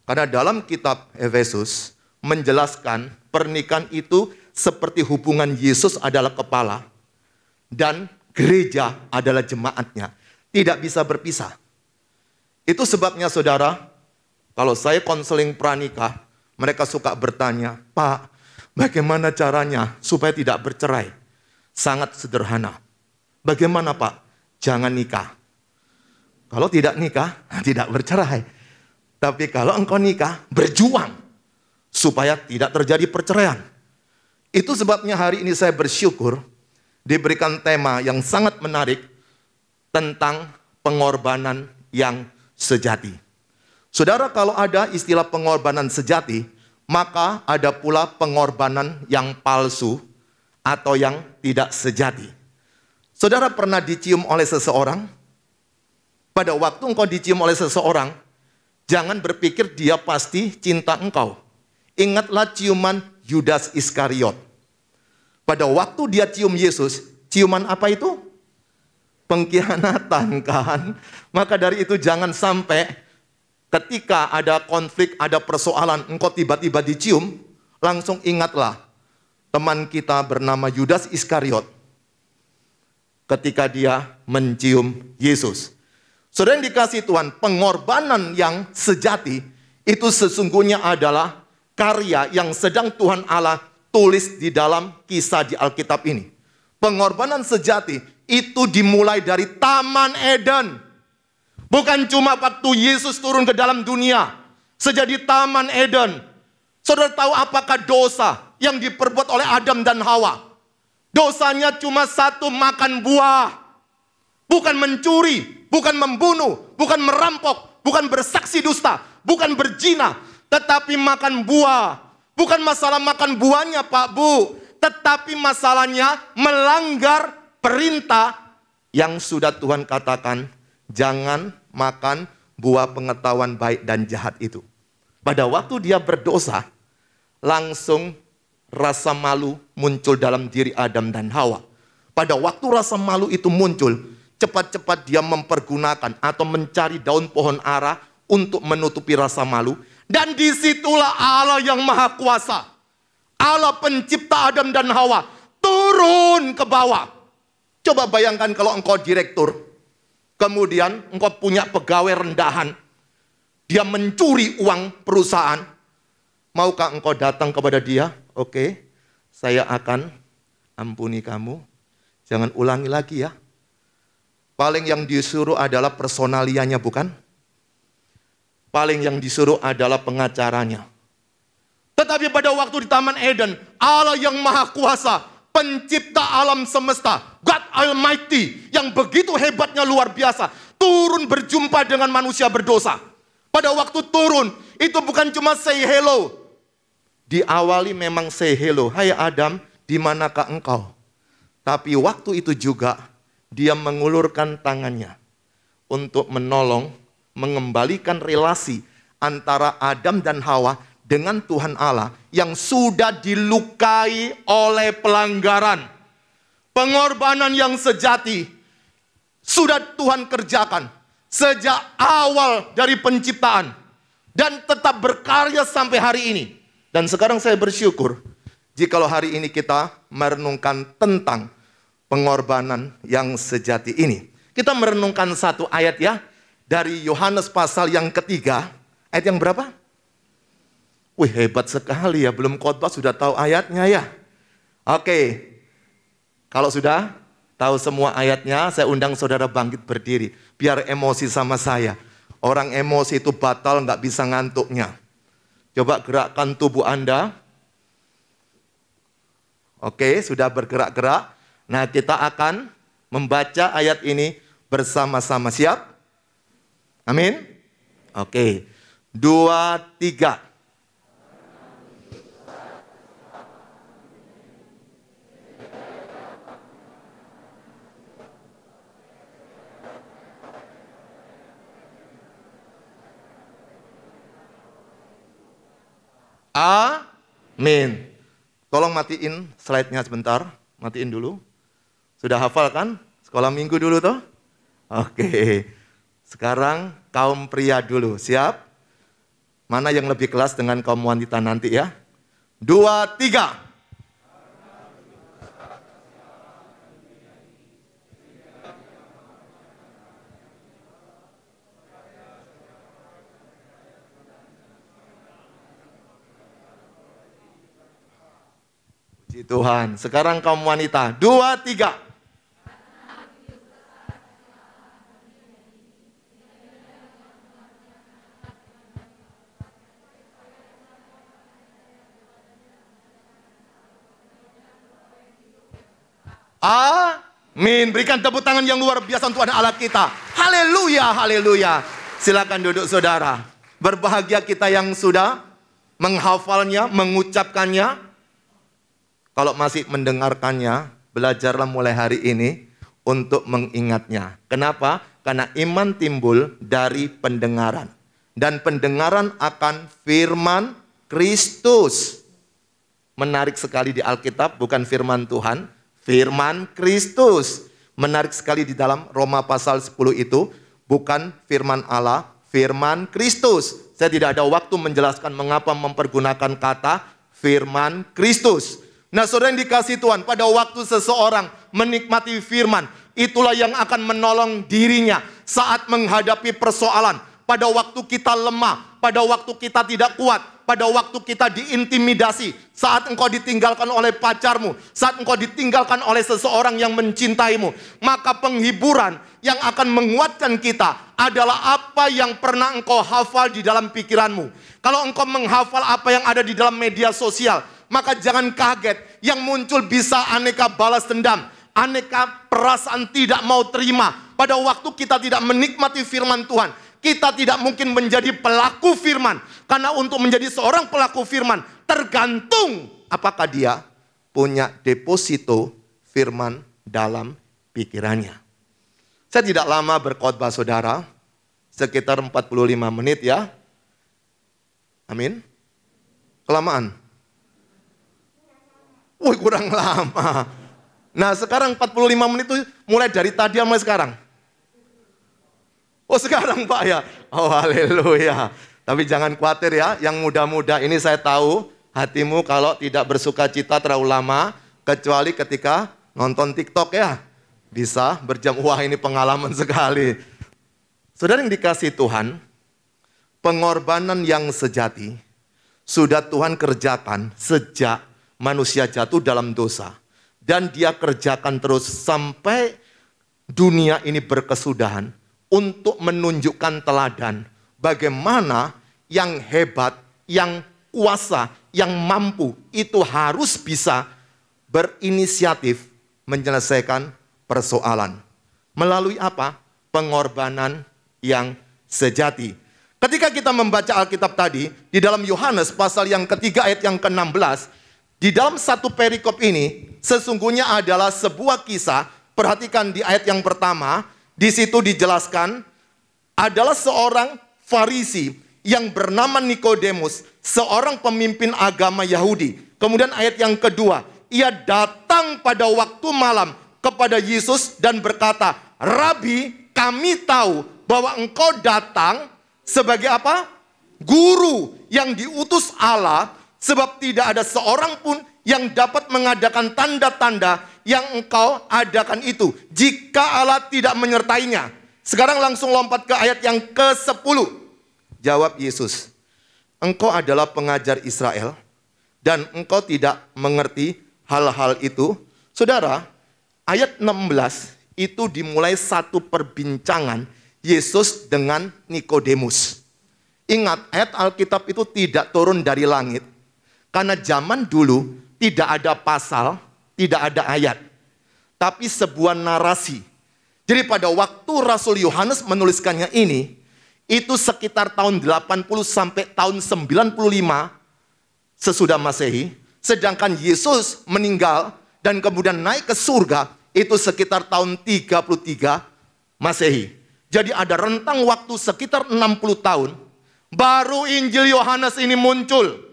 Karena dalam kitab Efesus menjelaskan pernikahan itu seperti hubungan Yesus adalah kepala dan gereja adalah jemaatnya. Tidak bisa berpisah. Itu sebabnya saudara, kalau saya konseling pranikah, mereka suka bertanya, Pak, bagaimana caranya supaya tidak bercerai? Sangat sederhana. Bagaimana Pak? Jangan nikah. Kalau tidak nikah, tidak bercerai. Tapi kalau engkau nikah, berjuang supaya tidak terjadi perceraian. Itu sebabnya hari ini saya bersyukur diberikan tema yang sangat menarik tentang pengorbanan yang sejati. Saudara, kalau ada istilah pengorbanan sejati, maka ada pula pengorbanan yang palsu atau yang tidak sejati. Saudara pernah dicium oleh seseorang? Pada waktu engkau dicium oleh seseorang, jangan berpikir dia pasti cinta engkau. Ingatlah ciuman Yudas Iskariot. Pada waktu dia cium Yesus, ciuman apa itu? Pengkhianatan kan? Maka dari itu jangan sampai ketika ada konflik, ada persoalan, engkau tiba-tiba dicium, langsung ingatlah teman kita bernama Yudas Iskariot ketika dia mencium Yesus. Saudara yang dikasihi Tuhan, pengorbanan yang sejati itu sesungguhnya adalah karya yang sedang Tuhan Allah tulis di dalam kisah di Alkitab ini. Pengorbanan sejati itu dimulai dari Taman Eden. Bukan cuma waktu Yesus turun ke dalam dunia, sejadi Taman Eden. Saudara tahu apakah dosa yang diperbuat oleh Adam dan Hawa? Dosanya cuma satu, makan buah. Bukan mencuri, bukan membunuh, bukan merampok, bukan bersaksi dusta, bukan berzina, tetapi makan buah. Bukan masalah makan buahnya Pak Bu, tetapi masalahnya melanggar perintah yang sudah Tuhan katakan, jangan makan buah pengetahuan baik dan jahat itu. Pada waktu dia berdosa, langsung rasa malu muncul dalam diri Adam dan Hawa. Pada waktu rasa malu itu muncul, cepat-cepat dia mempergunakan atau mencari daun pohon ara untuk menutupi rasa malu. Dan disitulah Allah yang maha kuasa, Allah pencipta Adam dan Hawa, turun ke bawah. Coba bayangkan kalau engkau direktur, kemudian engkau punya pegawai rendahan, dia mencuri uang perusahaan. Maukah engkau datang kepada dia? Oke, saya akan ampuni kamu, jangan ulangi lagi ya. Paling yang disuruh adalah personalianya, bukan? Paling yang disuruh adalah pengacaranya. Tetapi pada waktu di Taman Eden, Allah yang maha kuasa, pencipta alam semesta, God Almighty, yang begitu hebatnya luar biasa, turun berjumpa dengan manusia berdosa. Pada waktu turun, itu bukan cuma say hello. Diawali memang say hello, hai Adam, di manakah engkau? Tapi waktu itu juga, dia mengulurkan tangannya untuk menolong, mengembalikan relasi antara Adam dan Hawa dengan Tuhan Allah yang sudah dilukai oleh pelanggaran. Pengorbanan yang sejati sudah Tuhan kerjakan sejak awal dari penciptaan dan tetap berkarya sampai hari ini. Dan sekarang saya bersyukur jikalau hari ini kita merenungkan tentang pengorbanan yang sejati ini. Kita merenungkan satu ayat ya, dari Yohanes pasal yang ketiga, ayat yang berapa? Wih, hebat sekali ya, belum khotbah sudah tahu ayatnya ya. Oke, kalau sudah tahu semua ayatnya, saya undang saudara bangkit berdiri, biar emosi sama saya. Orang emosi itu batal, nggak bisa ngantuknya. Coba gerakkan tubuh Anda. Oke, sudah bergerak-gerak. Nah, kita akan membaca ayat ini bersama-sama. Siap? Amin. Oke. 2, 3. Amin. Tolong matiin slide-nya sebentar. Matiin dulu. Sudah hafal kan? Sekolah minggu dulu toh? Oke. Sekarang kaum pria dulu, siap? Mana yang lebih kelas dengan kaum wanita nanti ya? 2, 3. Puji Tuhan. Sekarang kaum wanita. 2, 3. Amin. Berikan tepuk tangan yang luar biasa untuk anak Allah kita. Haleluya, haleluya. Silakan duduk saudara. Berbahagia kita yang sudah menghafalnya, mengucapkannya. Kalau masih mendengarkannya, belajarlah mulai hari ini untuk mengingatnya. Kenapa? Karena iman timbul dari pendengaran. Dan pendengaran akan firman Kristus. Menarik sekali di Alkitab, bukan firman Tuhan, firman Kristus. Menarik sekali di dalam Roma pasal 10 itu, bukan firman Allah, firman Kristus. Saya tidak ada waktu menjelaskan mengapa mempergunakan kata firman Kristus. Nah, saudara yang dikasihi Tuhan, pada waktu seseorang menikmati firman, itulah yang akan menolong dirinya saat menghadapi persoalan. Pada waktu kita lemah, pada waktu kita tidak kuat, pada waktu kita diintimidasi, saat engkau ditinggalkan oleh pacarmu, saat engkau ditinggalkan oleh seseorang yang mencintaimu, maka penghiburan yang akan menguatkan kita adalah apa yang pernah engkau hafal di dalam pikiranmu. Kalau engkau menghafal apa yang ada di dalam media sosial, maka jangan kaget, yang muncul bisa aneka balas dendam, aneka perasaan tidak mau terima. Pada waktu kita tidak menikmati firman Tuhan, kita tidak mungkin menjadi pelaku firman. Karena untuk menjadi seorang pelaku firman, tergantung apakah dia punya deposito firman dalam pikirannya. Saya tidak lama berkhotbah saudara, sekitar 45 menit ya. Amin. Kelamaan? Wih, kurang lama. Nah, sekarang 45 menit itu mulai dari tadi sampai sekarang. Oh, sekarang Pak ya. Oh, haleluya. Tapi jangan khawatir ya, yang muda-muda ini saya tahu hatimu kalau tidak bersuka cita terlalu lama, kecuali ketika nonton TikTok ya. Bisa berjam, wah ini pengalaman sekali. Saudara yang dikasihi Tuhan, pengorbanan yang sejati sudah Tuhan kerjakan sejak manusia jatuh dalam dosa. Dan dia kerjakan terus sampai dunia ini berkesudahan untuk menunjukkan teladan bagaimana yang hebat, yang kuasa, yang mampu itu harus bisa berinisiatif menyelesaikan persoalan. Melalui apa? Pengorbanan yang sejati. Ketika kita membaca Alkitab tadi, di dalam Yohanes pasal yang ketiga ayat yang ke-16, di dalam satu perikop ini, sesungguhnya adalah sebuah kisah. Perhatikan di ayat yang pertama, di situ dijelaskan, adalah seorang Farisi yang bernama Nikodemus, seorang pemimpin agama Yahudi. Kemudian ayat yang kedua, ia datang pada waktu malam kepada Yesus dan berkata, Rabi, kami tahu bahwa engkau datang sebagai apa? Guru yang diutus Allah, sebab tidak ada seorang pun yang dapat mengadakan tanda-tanda yang engkau adakan itu, jika Allah tidak menyertainya. Sekarang langsung lompat ke ayat yang ke-10. Jawab Yesus, engkau adalah pengajar Israel, dan engkau tidak mengerti hal-hal itu. Saudara, ayat 16 itu dimulai satu perbincangan Yesus dengan Nikodemus. Ingat, ayat Alkitab itu tidak turun dari langit. Karena zaman dulu tidak ada pasal, tidak ada ayat. Tapi sebuah narasi. Jadi pada waktu Rasul Yohanes menuliskannya ini, itu sekitar tahun 80 sampai tahun 95 sesudah Masehi. Sedangkan Yesus meninggal dan kemudian naik ke surga, itu sekitar tahun 33 Masehi. Jadi ada rentang waktu sekitar 60 tahun, baru Injil Yohanes ini muncul.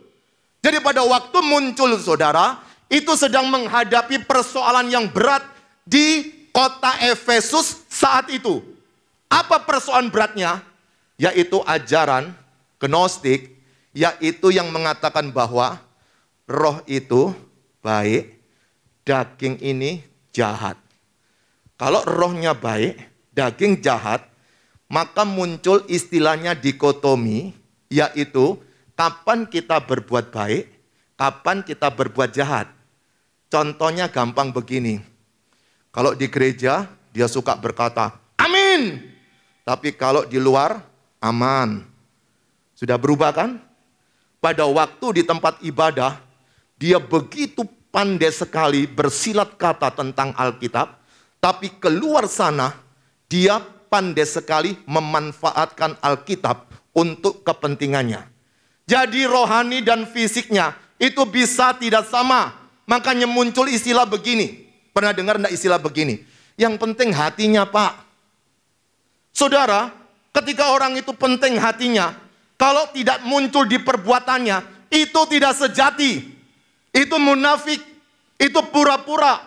Jadi pada waktu muncul saudara, itu sedang menghadapi persoalan yang berat di kota Efesus saat itu. Apa persoalan beratnya? Yaitu ajaran Gnostik, yaitu yang mengatakan bahwa roh itu baik, daging ini jahat. Kalau rohnya baik, daging jahat, maka muncul istilahnya dikotomi, yaitu kapan kita berbuat baik, kapan kita berbuat jahat. Contohnya gampang begini. Kalau di gereja, dia suka berkata, amin. Tapi kalau di luar, aman. Sudah berubah kan? Pada waktu di tempat ibadah, dia begitu pandai sekali bersilat kata tentang Alkitab. Tapi keluar sana, dia pandai sekali memanfaatkan Alkitab untuk kepentingannya. Jadi rohani dan fisiknya itu bisa tidak sama. Makanya muncul istilah begini. Pernah dengar enggak istilah begini? Yang penting hatinya, Pak. Saudara, ketika orang itu penting hatinya, kalau tidak muncul di perbuatannya, itu tidak sejati. Itu munafik. Itu pura-pura.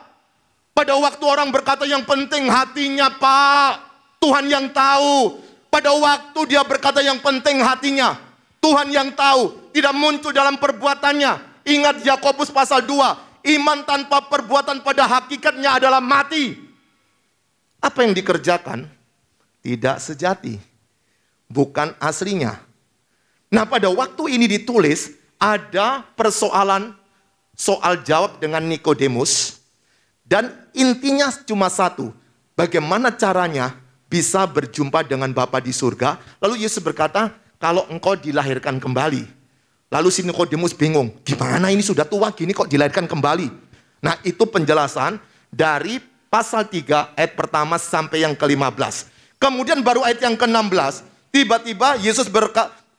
Pada waktu orang berkata yang penting hatinya, Pak, Tuhan yang tahu. Pada waktu dia berkata yang penting hatinya, Tuhan yang tahu. Tidak muncul dalam perbuatannya. Ingat Yakobus pasal 2. Iman tanpa perbuatan pada hakikatnya adalah mati. Apa yang dikerjakan tidak sejati, bukan aslinya. Nah, pada waktu ini ditulis ada persoalan soal jawab dengan Nikodemus, dan intinya cuma satu, bagaimana caranya bisa berjumpa dengan Bapa di surga. Lalu Yesus berkata, kalau engkau dilahirkan kembali. Lalu si Nikodemus bingung, gimana ini sudah tua gini kok dilahirkan kembali? Nah, itu penjelasan dari pasal 3 ayat pertama sampai yang ke-15. Kemudian baru ayat yang ke-16, tiba-tiba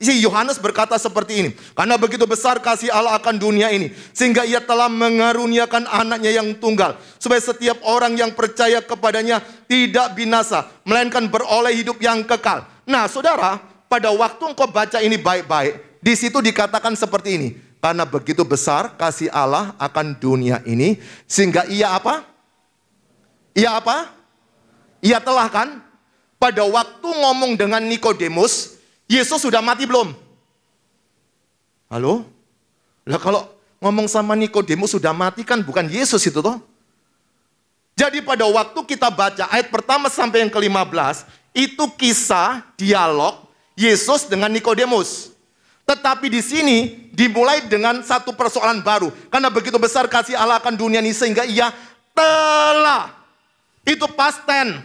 Yohanes berkata seperti ini. Karena begitu besar kasih Allah akan dunia ini, sehingga ia telah mengaruniakan anaknya yang tunggal, supaya setiap orang yang percaya kepadanya tidak binasa, melainkan beroleh hidup yang kekal. Nah, saudara, pada waktu engkau baca ini baik-baik, di situ dikatakan seperti ini. Karena begitu besar kasih Allah akan dunia ini, sehingga ia apa? Ia apa? Ia telah kan? Pada waktu ngomong dengan Nikodemus, Yesus sudah mati belum? Halo? Lah kalau ngomong sama Nikodemus sudah mati kan bukan Yesus itu toh? Jadi pada waktu kita baca ayat pertama sampai yang ke-15, itu kisah dialog Yesus dengan Nikodemus. Tetapi di sini dimulai dengan satu persoalan baru. Karena begitu besar kasih Allah akan dunia ini, sehingga ia telah, itu past tense,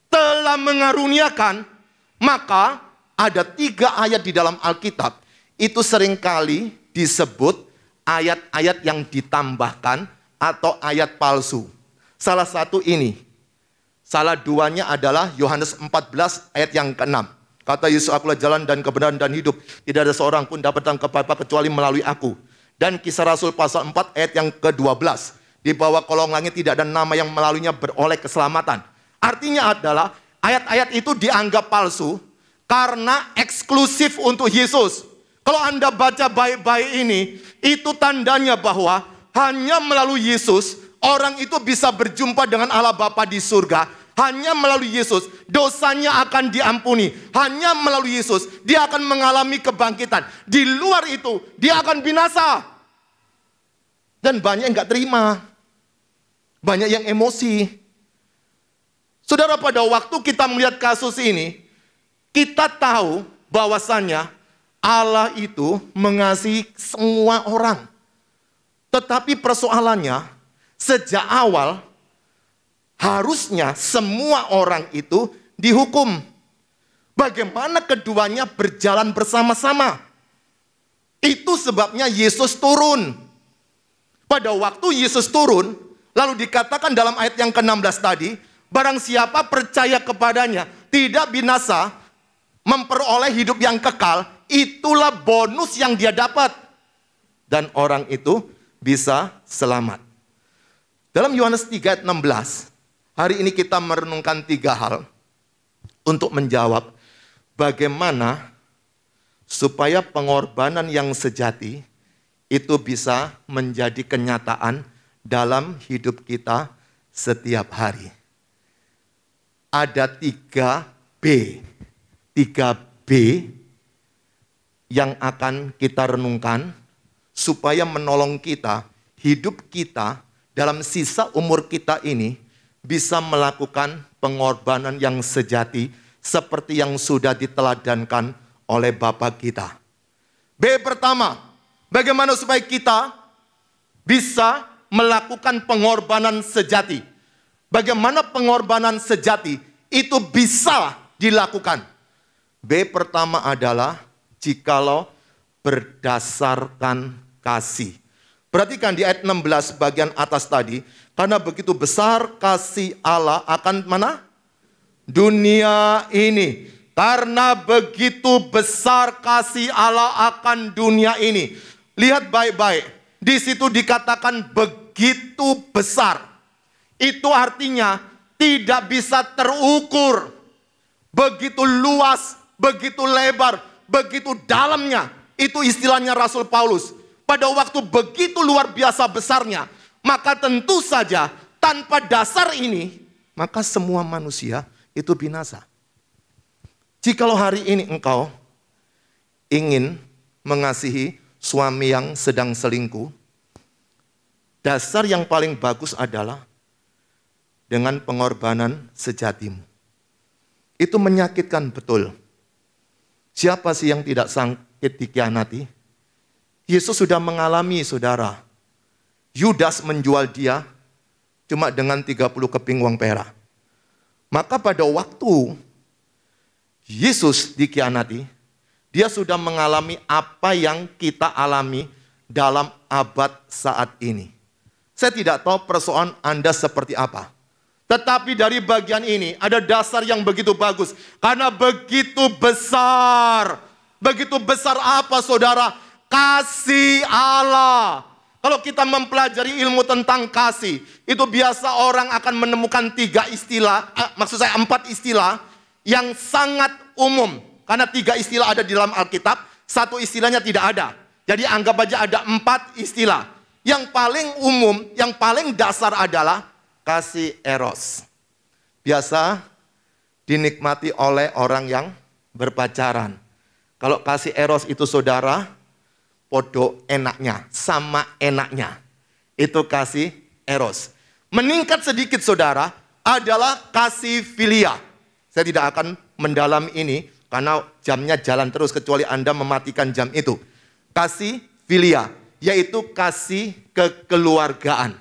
telah mengaruniakan. Maka ada 3 ayat di dalam Alkitab, itu seringkali disebut ayat-ayat yang ditambahkan atau ayat palsu. Salah satu ini, salah duanya adalah Yohanes 14 ayat yang ke-6. Kata Yesus, akulah jalan dan kebenaran dan hidup. Tidak ada seorang pun dapat datang ke Bapa kecuali melalui aku. Dan Kisah Rasul pasal 4 ayat yang ke-12. Di bawah kolong langit tidak ada nama yang melaluinya beroleh keselamatan. Artinya adalah ayat-ayat itu dianggap palsu karena eksklusif untuk Yesus. Kalau Anda baca baik-baik ini, itu tandanya bahwa hanya melalui Yesus orang itu bisa berjumpa dengan Allah Bapa di surga. Hanya melalui Yesus dosanya akan diampuni. Hanya melalui Yesus dia akan mengalami kebangkitan. Di luar itu dia akan binasa. Dan banyak yang gak terima. Banyak yang emosi. Saudara, pada waktu kita melihat kasus ini, kita tahu bahwasannya Allah itu mengasihi semua orang. Tetapi persoalannya, sejak awal harusnya semua orang itu dihukum. Bagaimana keduanya berjalan bersama-sama? Itu sebabnya Yesus turun. Pada waktu Yesus turun, lalu dikatakan dalam ayat yang ke-16 tadi, barang siapa percaya kepadanya tidak binasa, memperoleh hidup yang kekal, itulah bonus yang dia dapat. Dan orang itu bisa selamat. Dalam Yohanes 3 ayat 16, hari ini kita merenungkan 3 hal untuk menjawab bagaimana supaya pengorbanan yang sejati itu bisa menjadi kenyataan dalam hidup kita setiap hari. Ada 3B yang akan kita renungkan supaya menolong kita, hidup kita dalam sisa umur kita ini bisa melakukan pengorbanan yang sejati seperti yang sudah diteladankan oleh Bapa kita. B pertama, bagaimana supaya kita bisa melakukan pengorbanan sejati. Bagaimana pengorbanan sejati itu bisa dilakukan? B pertama adalah jikalau berdasarkan kasih. Perhatikan di ayat 16 bagian atas tadi. Karena begitu besar kasih Allah akan mana? Dunia ini. Karena begitu besar kasih Allah akan dunia ini. Lihat baik-baik. Di situ dikatakan begitu besar. Itu artinya tidak bisa terukur. Begitu luas, begitu lebar, begitu dalamnya. Itu istilahnya Rasul Paulus. Pada waktu begitu luar biasa besarnya, maka tentu saja tanpa dasar ini, maka semua manusia itu binasa. Jikalau hari ini engkau ingin mengasihi suami yang sedang selingkuh, dasar yang paling bagus adalah dengan pengorbanan sejatimu. Itu menyakitkan betul. Siapa sih yang tidak sakit dikhianati? Yesus sudah mengalami, saudara. Yudas menjual dia cuma dengan 30 keping uang perak. Maka pada waktu Yesus dikhianati, dia sudah mengalami apa yang kita alami dalam abad saat ini. Saya tidak tahu persoalan Anda seperti apa. Tetapi dari bagian ini ada dasar yang begitu bagus. Karena begitu besar. Begitu besar apa, saudara? Kasih Allah. Kalau kita mempelajari ilmu tentang kasih, itu biasa orang akan menemukan 4 istilah yang sangat umum. Karena 3 istilah ada di dalam Alkitab, 1 istilahnya tidak ada. Jadi anggap aja ada 4 istilah. Yang paling umum, yang paling dasar adalah kasih eros. Biasa dinikmati oleh orang yang berpacaran. Kalau kasih eros itu, saudara, podo enaknya, sama enaknya. Itu kasih eros. Meningkat sedikit, saudara, adalah kasih filia. Saya tidak akan mendalam ini, karena jamnya jalan terus, kecuali Anda mematikan jam itu. Kasih filia, yaitu kasih kekeluargaan.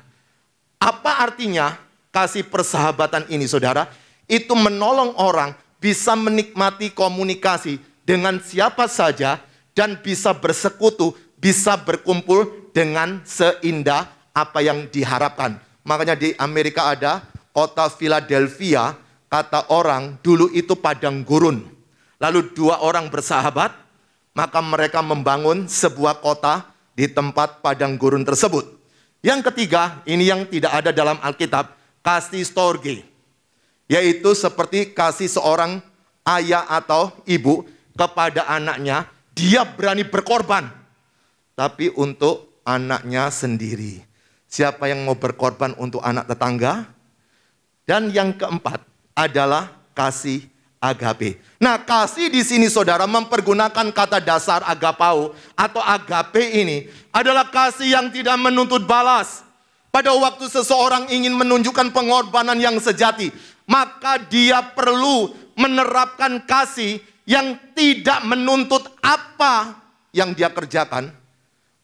Apa artinya kasih persahabatan ini, saudara? Itu menolong orang bisa menikmati komunikasi dengan siapa saja, dan bisa bersekutu, bisa berkumpul dengan seindah apa yang diharapkan. Makanya di Amerika ada kota Philadelphia, kata orang dulu itu padang gurun. Lalu 2 orang bersahabat, maka mereka membangun sebuah kota di tempat padang gurun tersebut. Yang ketiga, ini yang tidak ada dalam Alkitab, kasih storge. Yaitu seperti kasih seorang ayah atau ibu kepada anaknya. Dia berani berkorban, tapi untuk anaknya sendiri. Siapa yang mau berkorban untuk anak tetangga? Dan yang keempat adalah kasih agape. Nah, kasih di sini, saudara, mempergunakan kata dasar agapao atau agape ini adalah kasih yang tidak menuntut balas. Pada waktu seseorang ingin menunjukkan pengorbanan yang sejati, maka dia perlu menerapkan kasih yang tidak menuntut apa yang dia kerjakan.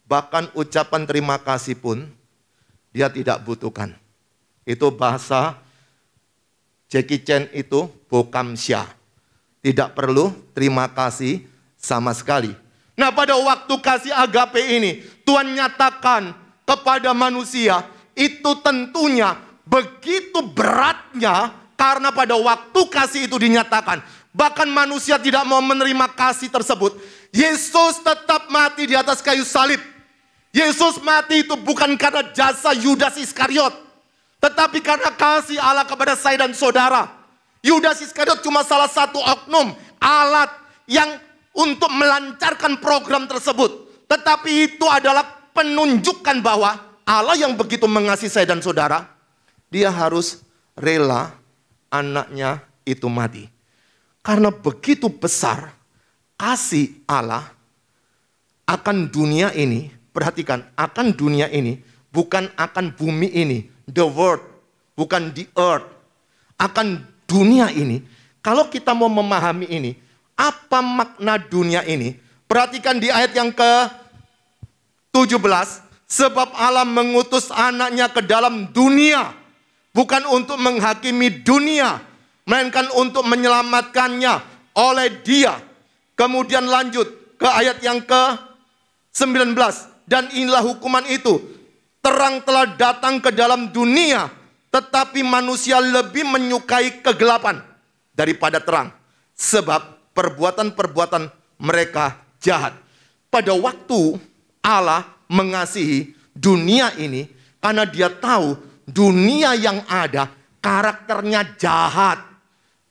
Bahkan ucapan terima kasih pun dia tidak butuhkan. Itu bahasa Jackie Chan itu bokamsya. Tidak perlu terima kasih sama sekali. Nah, pada waktu kasih agape ini, Tuhan nyatakan kepada manusia, itu tentunya begitu beratnya, karena pada waktu kasih itu dinyatakan, bahkan manusia tidak mau menerima kasih tersebut. Yesus tetap mati di atas kayu salib. Yesus mati itu bukan karena jasa Yudas Iskariot, tetapi karena kasih Allah kepada saya dan saudara. Yudas Iskariot cuma salah satu oknum, alat yang untuk melancarkan program tersebut. Tetapi itu adalah penunjukan bahwa Allah yang begitu mengasihi saya dan saudara, dia harus rela anaknya itu mati. Karena begitu besar kasih Allah akan dunia ini. Perhatikan, akan dunia ini, bukan akan bumi ini, the world, bukan the earth. Akan dunia ini. Kalau kita mau memahami ini, apa makna dunia ini? Perhatikan di ayat yang ke-17, Sebab Allah mengutus anaknya ke dalam dunia, bukan untuk menghakimi dunia, melainkan untuk menyelamatkannya oleh Dia. Kemudian lanjut ke ayat yang ke-19. Dan inilah hukuman itu, terang telah datang ke dalam dunia, tetapi manusia lebih menyukai kegelapan daripada terang, sebab perbuatan-perbuatan mereka jahat. Pada waktu Allah mengasihi dunia ini, karena Dia tahu dunia yang ada karakternya jahat,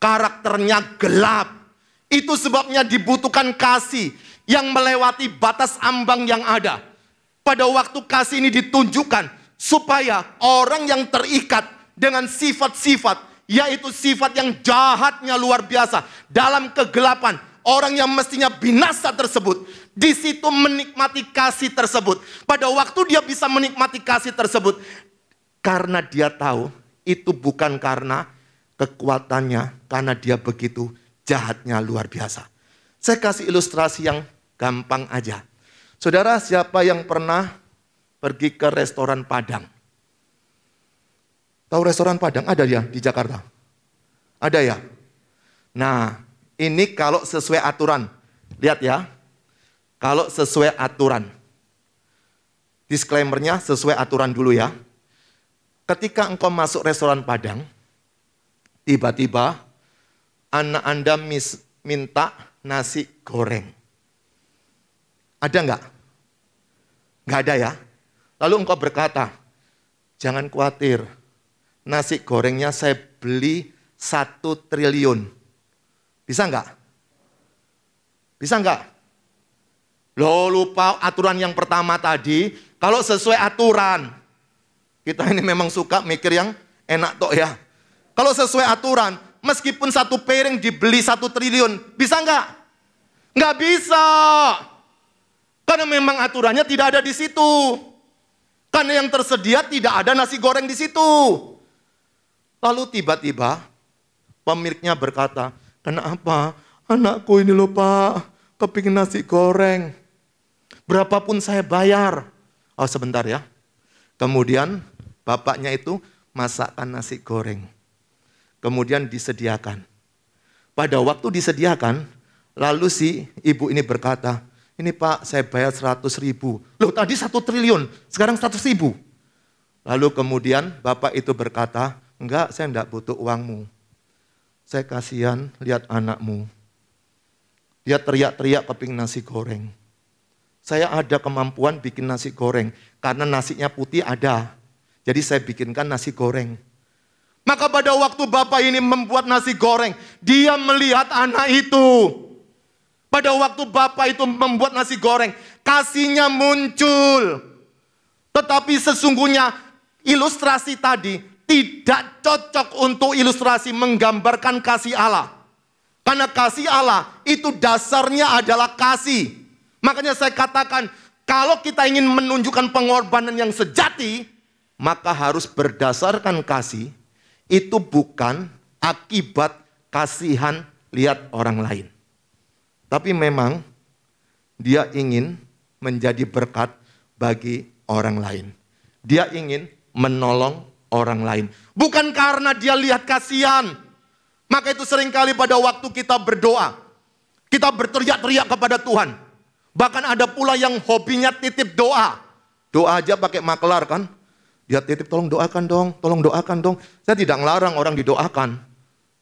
karakternya gelap. Itu sebabnya dibutuhkan kasih yang melewati batas ambang yang ada. Pada waktu kasih ini ditunjukkan supaya orang yang terikat dengan sifat-sifat, yaitu sifat yang jahatnya luar biasa, dalam kegelapan, orang yang mestinya binasa tersebut, di situ menikmati kasih tersebut. Pada waktu dia bisa menikmati kasih tersebut, karena dia tahu itu bukan karena kekuatannya, karena dia begitu jahatnya luar biasa. Saya kasih ilustrasi yang gampang aja. Saudara, siapa yang pernah pergi ke restoran Padang? Tahu restoran Padang ada ya di Jakarta? Ada ya? Nah, ini kalau sesuai aturan. Lihat ya. Kalau sesuai aturan. Disclaimer-nya sesuai aturan dulu ya. Ketika engkau masuk restoran Padang, tiba-tiba anak Anda minta nasi goreng. Ada enggak? Enggak ada ya. Lalu engkau berkata, jangan khawatir, nasi gorengnya saya beli 1 triliun. Bisa enggak? Bisa enggak? Loh, lupa aturan yang pertama tadi. Kalau sesuai aturan, kita ini memang suka mikir yang enak tok ya. Kalau sesuai aturan, meskipun 1 piring dibeli 1 triliun, bisa enggak? Enggak bisa. Karena memang aturannya tidak ada di situ. Karena yang tersedia tidak ada nasi goreng di situ. Lalu tiba-tiba pemiliknya berkata, kenapa? Anakku ini loh Pak, kepingin nasi goreng. Berapapun saya bayar. Oh sebentar ya. Kemudian bapaknya itu masakkan nasi goreng. Kemudian disediakan. Pada waktu disediakan, lalu si ibu ini berkata, ini Pak saya bayar 100.000. Loh tadi 1 triliun, sekarang 100.000. Lalu kemudian bapak itu berkata, enggak saya enggak butuh uangmu. Saya kasihan lihat anakmu. Dia teriak-teriak keping nasi goreng. Saya ada kemampuan bikin nasi goreng. Karena nasinya putih ada. Jadi saya bikinkan nasi goreng. Maka pada waktu bapak ini membuat nasi goreng, dia melihat anak itu. Pada waktu bapak itu membuat nasi goreng, kasihnya muncul. Tetapi sesungguhnya ilustrasi tadi tidak cocok untuk ilustrasi menggambarkan kasih Allah. Karena kasih Allah itu dasarnya adalah kasih. Makanya saya katakan, kalau kita ingin menunjukkan pengorbanan yang sejati, maka harus berdasarkan kasih. Itu bukan akibat kasihan lihat orang lain. Tapi memang dia ingin menjadi berkat bagi orang lain. Dia ingin menolong orang lain. Bukan karena dia lihat kasihan. Maka itu seringkali pada waktu kita berdoa, kita berteriak-teriak kepada Tuhan. Bahkan ada pula yang hobinya titip doa. Doa aja pakai makelar kan. Dia titip tolong doakan dong, tolong doakan dong. Saya tidak ngelarang orang didoakan.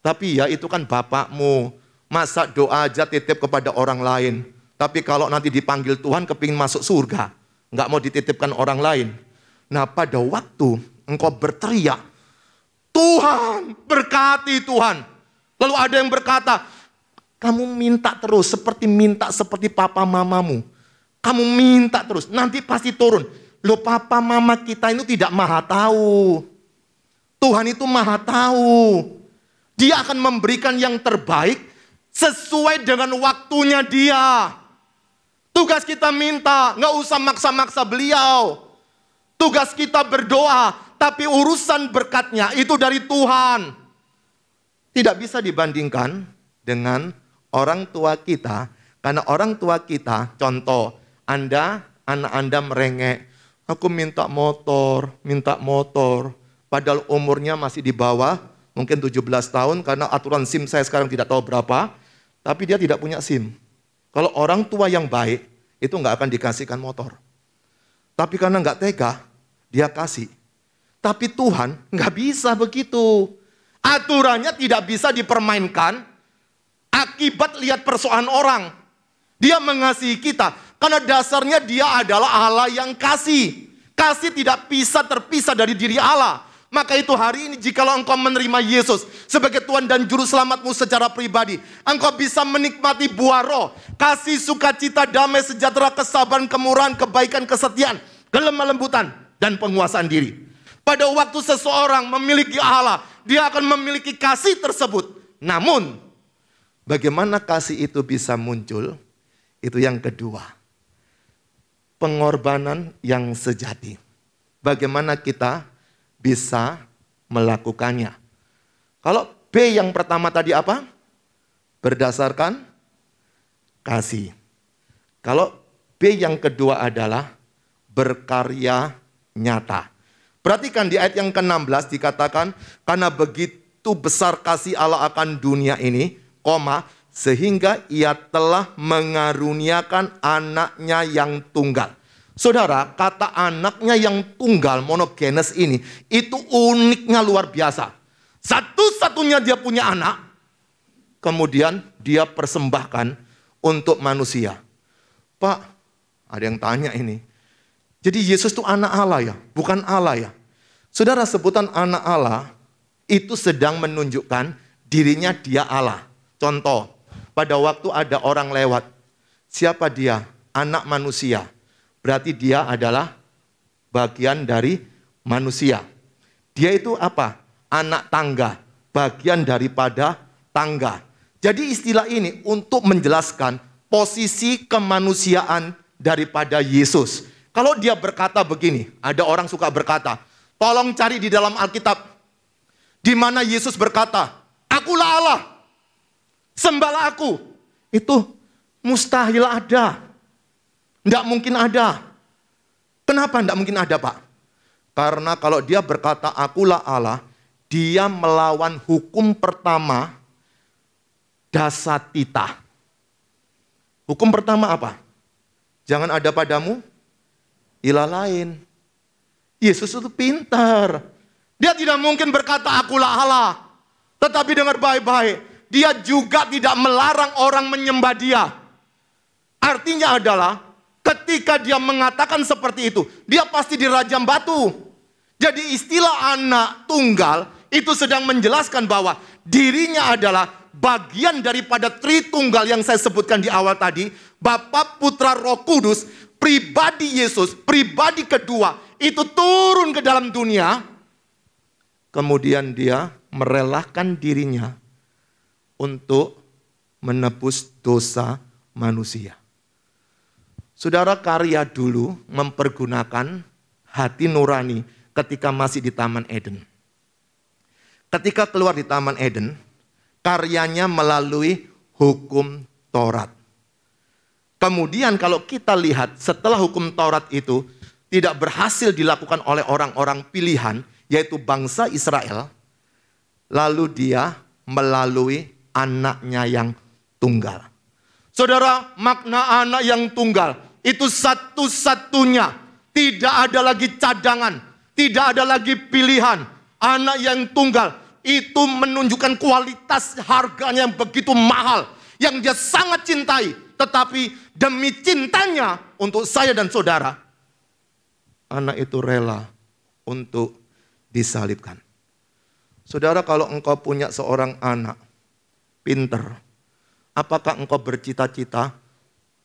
Tapi ya itu kan bapakmu. Masa doa aja titip kepada orang lain. Tapi kalau nanti dipanggil Tuhan kepingin masuk surga. Nggak mau dititipkan orang lain. Nah pada waktu engkau berteriak, Tuhan berkati Tuhan. Lalu ada yang berkata, kamu minta terus seperti papa mamamu. Kamu minta terus, nanti pasti turun. Loh papa mama kita itu tidak maha tahu. Tuhan itu maha tahu. Dia akan memberikan yang terbaik sesuai dengan waktunya dia. Tugas kita minta, nggak usah maksa-maksa beliau. Tugas kita berdoa, tapi urusan berkatnya itu dari Tuhan. Tidak bisa dibandingkan dengan orang tua kita. Karena orang tua kita, contoh, anak Anda merengek. Aku minta motor. Padahal umurnya masih di bawah, mungkin 17 tahun, karena aturan SIM saya sekarang tidak tahu berapa. Tapi dia tidak punya SIM. Kalau orang tua yang baik, itu nggak akan dikasihkan motor. Tapi karena nggak tega, dia kasih. Tapi Tuhan nggak bisa begitu. Aturannya tidak bisa dipermainkan akibat lihat persoalan orang. Dia mengasihi kita karena dasarnya dia adalah Allah yang kasih. Kasih tidak bisa terpisah dari diri Allah. Maka itu hari ini jikalau engkau menerima Yesus sebagai Tuhan dan Juru Selamatmu secara pribadi, engkau bisa menikmati buah roh, kasih, sukacita, damai, sejahtera, kesabaran, kemurahan, kebaikan, kesetiaan, kelemah lembutan, dan penguasaan diri. Pada waktu seseorang memiliki Allah, dia akan memiliki kasih tersebut. Namun, bagaimana kasih itu bisa muncul? Itu yang kedua. Pengorbanan yang sejati. Bagaimana kita bisa melakukannya? Kalau B yang pertama tadi apa? Berdasarkan kasih. Kalau B yang kedua adalah berkarya nyata. Perhatikan di ayat yang ke-16 dikatakan, karena begitu besar kasih Allah akan dunia ini, sehingga ia telah mengaruniakan anaknya yang tunggal. Saudara, kata anaknya yang tunggal, monogenes ini, itu uniknya luar biasa. Satu-satunya dia punya anak, kemudian dia persembahkan untuk manusia. Pak, ada yang tanya ini. Jadi Yesus itu anak Allah ya, bukan Allah ya. Saudara, sebutan anak Allah itu sedang menunjukkan dirinya dia Allah. Contoh, pada waktu ada orang lewat, siapa dia? Anak manusia. Berarti dia adalah bagian dari manusia. Dia itu apa? Anak tangga, bagian daripada tangga. Jadi istilah ini untuk menjelaskan posisi kemanusiaan daripada Yesus. Kalau dia berkata begini, ada orang suka berkata, tolong cari di dalam Alkitab, di mana Yesus berkata, akulah Allah, sembahlah aku. Itu mustahil ada. Tidak mungkin ada. Kenapa tidak mungkin ada, Pak? Karena kalau dia berkata akulah Allah, dia melawan hukum pertama, dasatita. Hukum pertama apa? Jangan ada padamu ilah lain. Yesus itu pintar. Dia tidak mungkin berkata akulah Allah. Tetapi dengar baik-baik, dia juga tidak melarang orang menyembah dia. Artinya adalah ketika dia mengatakan seperti itu, dia pasti dirajam batu. Jadi istilah anak tunggal itu sedang menjelaskan bahwa dirinya adalah bagian daripada Tritunggal yang saya sebutkan di awal tadi. Bapa, Putra, Roh Kudus, pribadi Yesus, pribadi kedua, itu turun ke dalam dunia. Kemudian dia merelakan dirinya untuk menebus dosa manusia. Saudara, karya dulu mempergunakan hati nurani ketika masih di Taman Eden. Ketika keluar di Taman Eden, karyanya melalui hukum Taurat. Kemudian kalau kita lihat setelah hukum Taurat itu tidak berhasil dilakukan oleh orang-orang pilihan, yaitu bangsa Israel, lalu dia melalui anaknya yang tunggal. Saudara, makna anak yang tunggal itu satu-satunya, tidak ada lagi cadangan, tidak ada lagi pilihan. Anak yang tunggal itu menunjukkan kualitas harganya yang begitu mahal, yang dia sangat cintai. Tetapi demi cintanya untuk saya dan saudara, anak itu rela untuk disalibkan. Saudara, kalau engkau punya seorang anak pinter, apakah engkau bercita-cita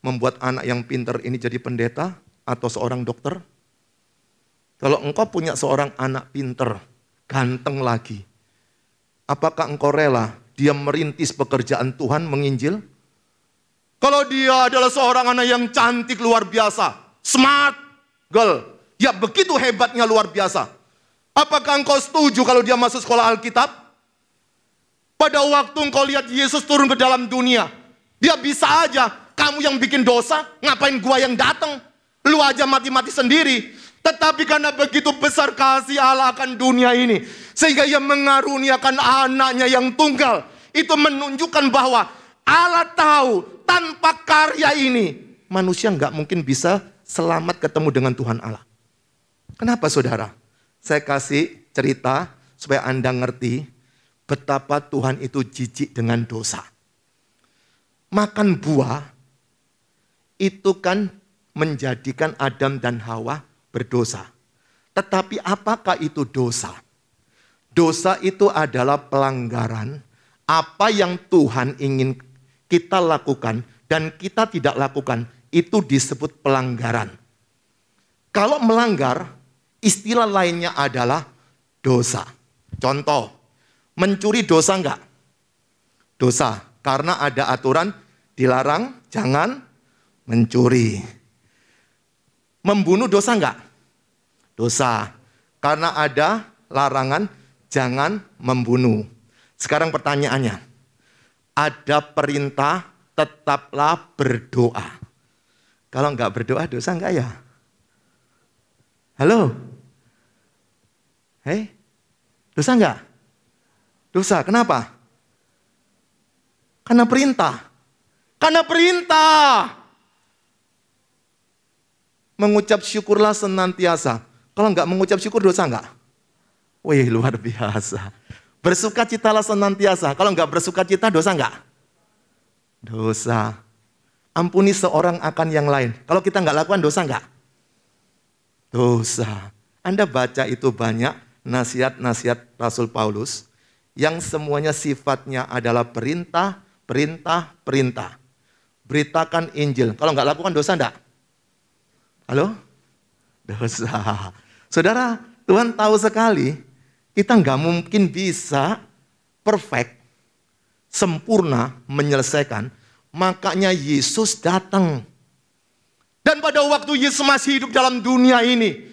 membuat anak yang pinter ini jadi pendeta atau seorang dokter? Kalau engkau punya seorang anak pinter, ganteng lagi, apakah engkau rela dia merintis pekerjaan Tuhan menginjil? Kalau dia adalah seorang anak yang cantik luar biasa, smart girl, ya begitu hebatnya luar biasa, apakah engkau setuju kalau dia masuk sekolah Alkitab? Pada waktu engkau lihat Yesus turun ke dalam dunia, dia bisa aja, kamu yang bikin dosa, ngapain gua yang datang? Lu aja mati-mati sendiri. Tetapi karena begitu besar kasih Allah akan dunia ini, sehingga ia mengaruniakan anaknya yang tunggal. Itu menunjukkan bahwa Allah tahu tanpa karya ini, manusia nggak mungkin bisa selamat ketemu dengan Tuhan Allah. Kenapa saudara? Saya kasih cerita supaya Anda ngerti betapa Tuhan itu jijik dengan dosa. Makan buah itu kan menjadikan Adam dan Hawa berdosa. Tetapi apakah itu dosa? Dosa itu adalah pelanggaran apa yang Tuhan ingin kita lakukan dan kita tidak lakukan, itu disebut pelanggaran. Kalau melanggar, istilah lainnya adalah dosa. Contoh, mencuri dosa enggak? Dosa, karena ada aturan dilarang jangan mencuri. Membunuh dosa enggak? Dosa, karena ada larangan jangan membunuh. Sekarang pertanyaannya, ada perintah tetaplah berdoa. Kalau enggak berdoa dosa enggak ya? Halo? Hei? Dosa enggak? Dosa, kenapa? Karena perintah. Karena perintah. Mengucap syukurlah senantiasa. Kalau enggak mengucap syukur dosa enggak? Wih, luar biasa. Bersukacitalah senantiasa. Kalau enggak bersukacita dosa enggak? Dosa. Ampuni seorang akan yang lain. Kalau kita enggak lakukan dosa enggak? Dosa. Anda baca itu banyak nasihat-nasihat Rasul Paulus yang semuanya sifatnya adalah perintah, perintah, perintah. Beritakan Injil. Kalau enggak lakukan dosa enggak? Halo? Dosa. Saudara, Tuhan tahu sekali kita enggak mungkin bisa perfect, sempurna, menyelesaikan. Makanya Yesus datang. Dan pada waktu Yesus masih hidup dalam dunia ini,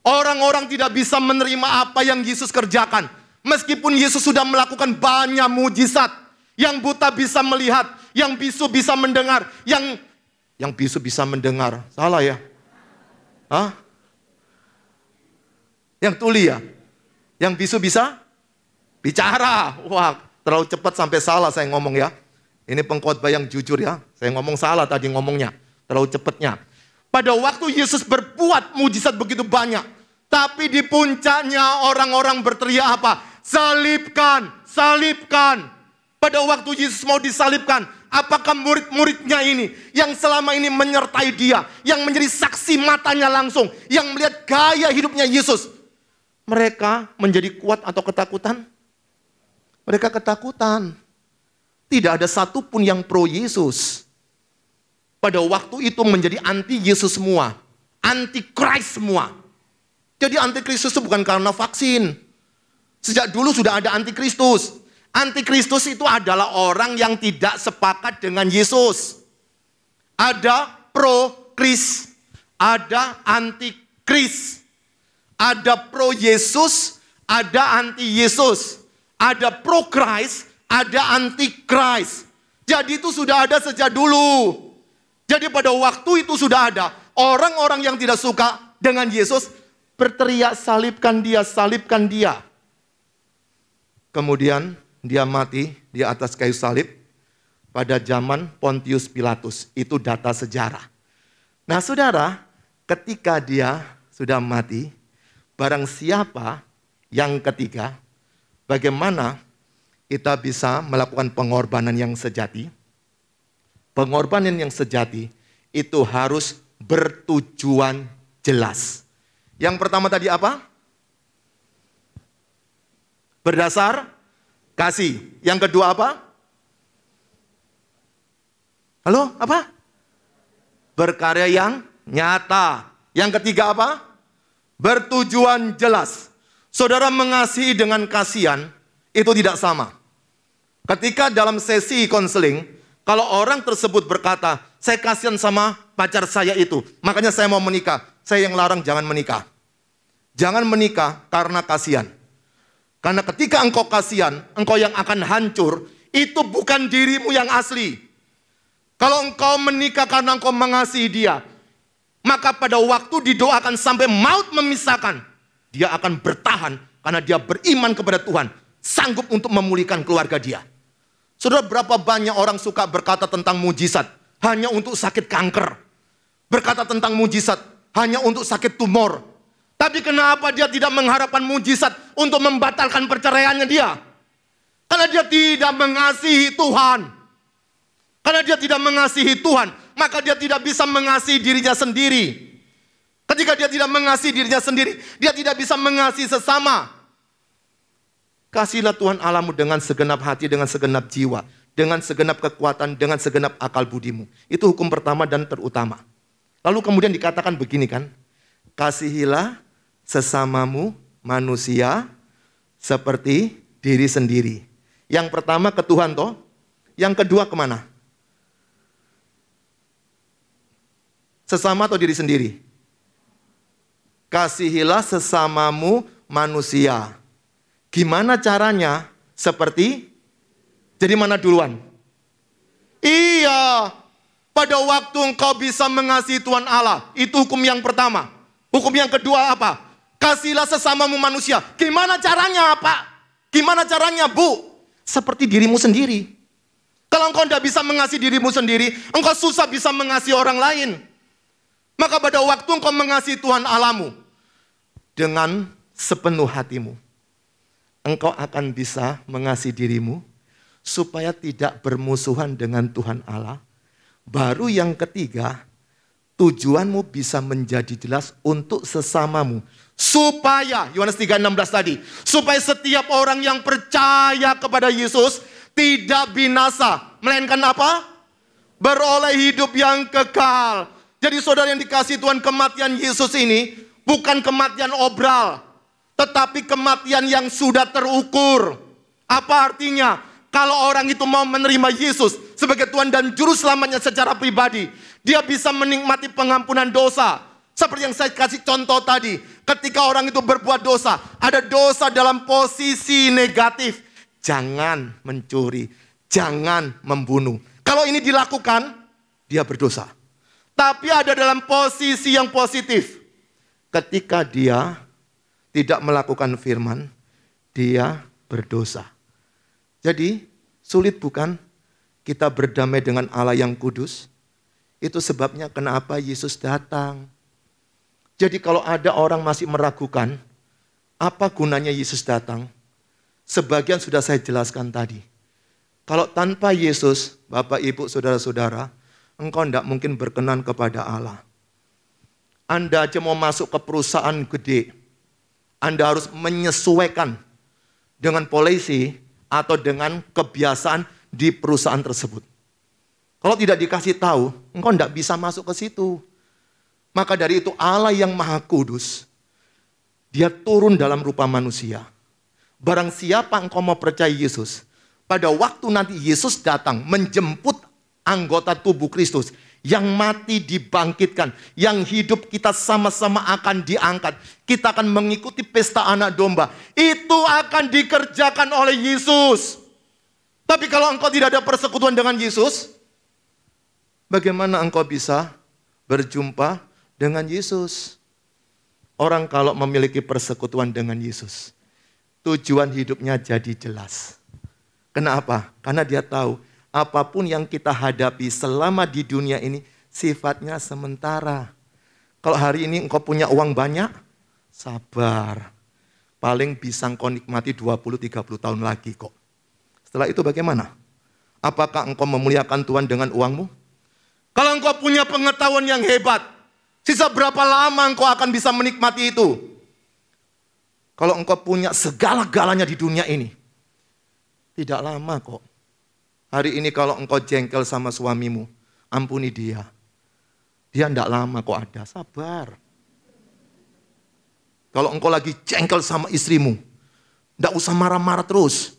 orang-orang tidak bisa menerima apa yang Yesus kerjakan. Meskipun Yesus sudah melakukan banyak mujizat. Yang buta bisa melihat, yang bisu bisa mendengar, yang bisu bisa mendengar. Salah ya? Hah? Yang tuli ya? Yang bisu bisa bicara. Wah, terlalu cepat sampai salah saya ngomong ya. Ini pengkhotbah yang jujur ya. Saya ngomong salah tadi ngomongnya. Terlalu cepatnya. Pada waktu Yesus berbuat mujizat begitu banyak. Tapi di puncaknya orang-orang berteriak apa? Salibkan, salibkan. Pada waktu Yesus mau disalibkan, apakah murid-muridnya ini yang selama ini menyertai dia, yang menjadi saksi matanya langsung, yang melihat gaya hidupnya Yesus, mereka menjadi kuat atau ketakutan? Mereka ketakutan. Tidak ada satupun yang pro Yesus. Pada waktu itu menjadi anti Yesus semua. Anti Christ semua. Jadi anti Kristus itu bukan karena vaksin. Sejak dulu sudah ada anti Kristus. Anti Kristus itu adalah orang yang tidak sepakat dengan Yesus. Ada pro Kris, ada anti Kris. Ada pro Yesus, ada anti Yesus. Ada pro Christ, ada anti Christ. Jadi itu sudah ada sejak dulu. Jadi pada waktu itu sudah ada orang-orang yang tidak suka dengan Yesus berteriak salibkan dia, salibkan dia. Kemudian dia mati di atas kayu salib pada zaman Pontius Pilatus. Itu data sejarah. Nah saudara, ketika dia sudah mati, barang siapa yang ketiga, bagaimana kita bisa melakukan pengorbanan yang sejati? Pengorbanan yang sejati itu harus bertujuan jelas. Yang pertama tadi apa? Berdasar kasih. Yang kedua apa? Halo, apa? Berkarya yang nyata. Yang ketiga apa? Bertujuan jelas. Saudara mengasihi dengan kasihan itu tidak sama. Ketika dalam sesi konseling, kalau orang tersebut berkata, saya kasihan sama pacar saya itu, makanya saya mau menikah. Saya yang larang jangan menikah. Jangan menikah karena kasihan. Karena ketika engkau kasihan, engkau yang akan hancur, itu bukan dirimu yang asli. Kalau engkau menikah karena engkau mengasihi dia, maka pada waktu didoakan sampai maut memisahkan, dia akan bertahan karena dia beriman kepada Tuhan, sanggup untuk memulihkan keluarga dia. Saudara, berapa banyak orang suka berkata tentang mujizat hanya untuk sakit kanker, berkata tentang mujizat hanya untuk sakit tumor. Tapi kenapa dia tidak mengharapkan mujizat untuk membatalkan perceraiannya dia? Karena dia tidak mengasihi Tuhan. Karena dia tidak mengasihi Tuhan, maka dia tidak bisa mengasihi dirinya sendiri. Ketika dia tidak mengasihi dirinya sendiri, dia tidak bisa mengasihi sesama. Kasihilah Tuhan Allahmu dengan segenap hati, dengan segenap jiwa, dengan segenap kekuatan, dengan segenap akal budimu. Itu hukum pertama dan terutama. Lalu kemudian dikatakan begini kan, kasihilah sesamamu manusia seperti diri sendiri. Yang pertama ke Tuhan toh, yang kedua kemana? Sesama atau diri sendiri? Kasihilah sesamamu manusia. Gimana caranya? Seperti? Jadi mana duluan? Iya, pada waktu engkau bisa mengasihi Tuhan Allah, itu hukum yang pertama. Hukum yang kedua apa? Kasihilah sesamamu manusia. Gimana caranya Pak? Gimana caranya Bu? Seperti dirimu sendiri. Kalau engkau tidak bisa mengasihi dirimu sendiri, engkau susah bisa mengasihi orang lain. Maka pada waktu engkau mengasihi Tuhan Allahmu dengan sepenuh hatimu, engkau akan bisa mengasihi dirimu supaya tidak bermusuhan dengan Tuhan Allah. Baru yang ketiga, tujuanmu bisa menjadi jelas untuk sesamamu. Supaya, Yohanes 3:16 tadi, supaya setiap orang yang percaya kepada Yesus tidak binasa, melainkan apa? Beroleh hidup yang kekal. Jadi saudara yang dikasihi Tuhan, kematian Yesus ini bukan kematian obral, tetapi kematian yang sudah terukur. Apa artinya? Kalau orang itu mau menerima Yesus sebagai Tuhan dan Juru Selamatnya secara pribadi, dia bisa menikmati pengampunan dosa. Seperti yang saya kasih contoh tadi, ketika orang itu berbuat dosa, ada dosa dalam posisi negatif. Jangan mencuri, jangan membunuh. Kalau ini dilakukan, dia berdosa. Tapi ada dalam posisi yang positif. Ketika dia tidak melakukan firman, dia berdosa. Jadi, sulit bukan kita berdamai dengan Allah yang kudus? Itu sebabnya kenapa Yesus datang. Jadi kalau ada orang masih meragukan, apa gunanya Yesus datang? Sebagian sudah saya jelaskan tadi. Kalau tanpa Yesus, Bapak, Ibu, Saudara-saudara, engkau tidak mungkin berkenan kepada Allah. Anda aja mau masuk ke perusahaan gede, Anda harus menyesuaikan dengan polisi atau dengan kebiasaan di perusahaan tersebut. Kalau tidak dikasih tahu, engkau tidak bisa masuk ke situ. Maka dari itu Allah yang Maha Kudus, Dia turun dalam rupa manusia. Barang siapa engkau mau percaya Yesus, pada waktu nanti Yesus datang menjemput anggota tubuh Kristus, yang mati dibangkitkan, yang hidup kita sama-sama akan diangkat. Kita akan mengikuti pesta anak domba. Itu akan dikerjakan oleh Yesus. Tapi kalau engkau tidak ada persekutuan dengan Yesus, bagaimana engkau bisa berjumpa dengan Yesus? Orang kalau memiliki persekutuan dengan Yesus, tujuan hidupnya jadi jelas. Kenapa? Karena dia tahu apapun yang kita hadapi selama di dunia ini sifatnya sementara. Kalau hari ini engkau punya uang banyak, sabar. Paling bisa engkau nikmati 20-30 tahun lagi kok. Setelah itu bagaimana? Apakah engkau memuliakan Tuhan dengan uangmu? Kalau engkau punya pengetahuan yang hebat, sisa berapa lama engkau akan bisa menikmati itu? Kalau engkau punya segala-galanya di dunia ini, tidak lama kok. Hari ini kalau engkau jengkel sama suamimu, ampuni dia. Dia tidak lama kok ada, sabar. Kalau engkau lagi jengkel sama istrimu, tidak usah marah-marah terus.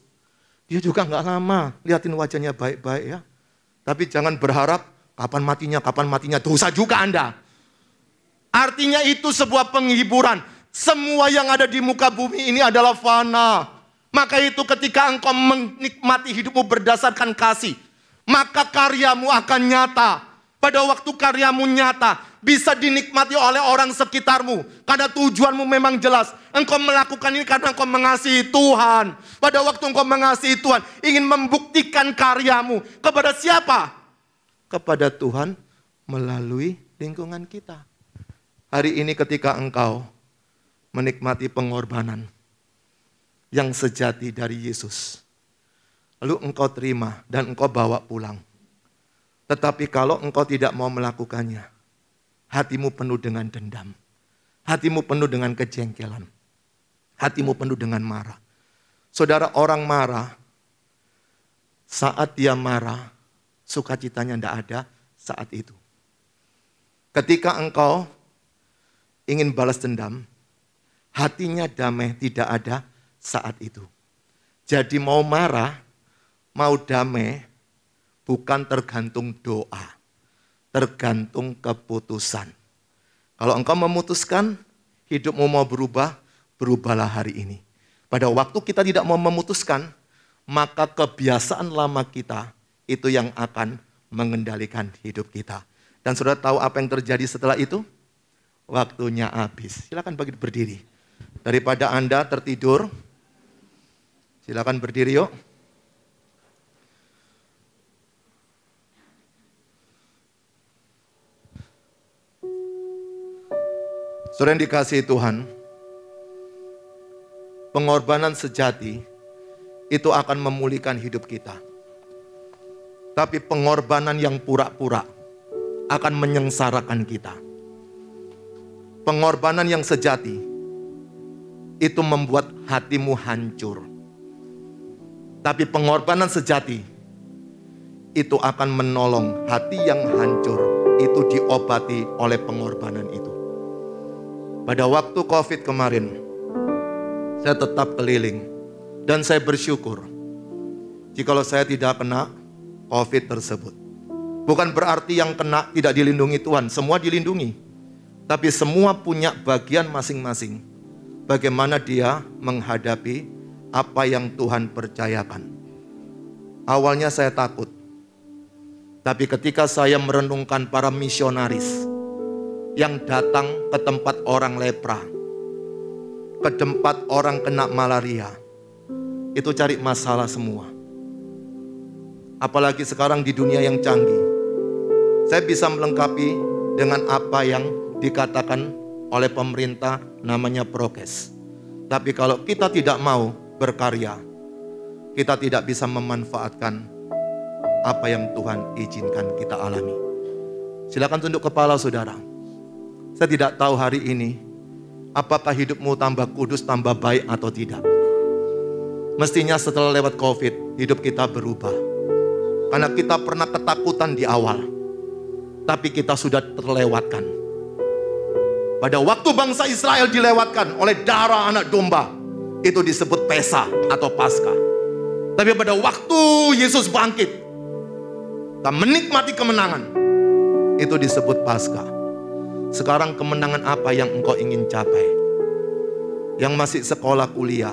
Dia juga nggak lama, liatin wajahnya baik-baik ya. Tapi jangan berharap kapan matinya, dosa juga Anda. Artinya itu sebuah penghiburan. Semua yang ada di muka bumi ini adalah fana. Maka itu ketika engkau menikmati hidupmu berdasarkan kasih, maka karyamu akan nyata. Pada waktu karyamu nyata, bisa dinikmati oleh orang sekitarmu. Karena tujuanmu memang jelas. Engkau melakukan ini karena engkau mengasihi Tuhan. Pada waktu engkau mengasihi Tuhan, ingin membuktikan karyamu. Kepada siapa? Kepada Tuhan melalui lingkungan kita. Hari ini ketika engkau menikmati pengorbanan yang sejati dari Yesus, lalu engkau terima dan engkau bawa pulang. Tetapi kalau engkau tidak mau melakukannya, hatimu penuh dengan dendam, hatimu penuh dengan kejengkelan, hatimu penuh dengan marah. Saudara, orang marah, saat dia marah, sukacitanya tidak ada saat itu. Ketika engkau ingin balas dendam, hatinya damai tidak ada saat itu. Jadi mau marah, mau damai, bukan tergantung doa, tergantung keputusan. Kalau engkau memutuskan hidupmu mau berubah, berubahlah hari ini. Pada waktu kita tidak mau memutuskan, maka kebiasaan lama kita itu yang akan mengendalikan hidup kita. Dan saudara tahu apa yang terjadi setelah itu? Waktunya habis. Silakan berdiri. Daripada Anda tertidur, silakan berdiri yuk. Saudara yang dikasihi Tuhan, pengorbanan sejati itu akan memulihkan hidup kita. Tapi pengorbanan yang pura-pura akan menyengsarakan kita. Pengorbanan yang sejati itu membuat hatimu hancur. Tapi pengorbanan sejati itu akan menolong hati yang hancur itu diobati oleh pengorbanan itu. Pada waktu COVID kemarin, saya tetap keliling dan saya bersyukur jikalau saya tidak kena COVID tersebut. Bukan berarti yang kena tidak dilindungi Tuhan, semua dilindungi. Tapi semua punya bagian masing-masing. Bagaimana dia menghadapi apa yang Tuhan percayakan. Awalnya saya takut. Tapi ketika saya merenungkan para misionaris yang datang ke tempat orang lepra, ke tempat orang kena malaria, itu cari masalah semua. Apalagi sekarang di dunia yang canggih, saya bisa melengkapi dengan apa yang dikatakan oleh pemerintah namanya prokes. Tapi kalau kita tidak mau berkarya, kita tidak bisa memanfaatkan apa yang Tuhan izinkan kita alami. Silakan tunduk kepala saudara. Saya tidak tahu hari ini apakah hidupmu tambah kudus, tambah baik atau tidak. Mestinya setelah lewat COVID, hidup kita berubah. Karena kita pernah ketakutan di awal, tapi kita sudah terlewatkan. Pada waktu bangsa Israel dilewatkan oleh darah anak domba, itu disebut Pesa atau Paskah. Tapi pada waktu Yesus bangkit, kita menikmati kemenangan, itu disebut Paskah. Sekarang kemenangan apa yang engkau ingin capai? Yang masih sekolah kuliah,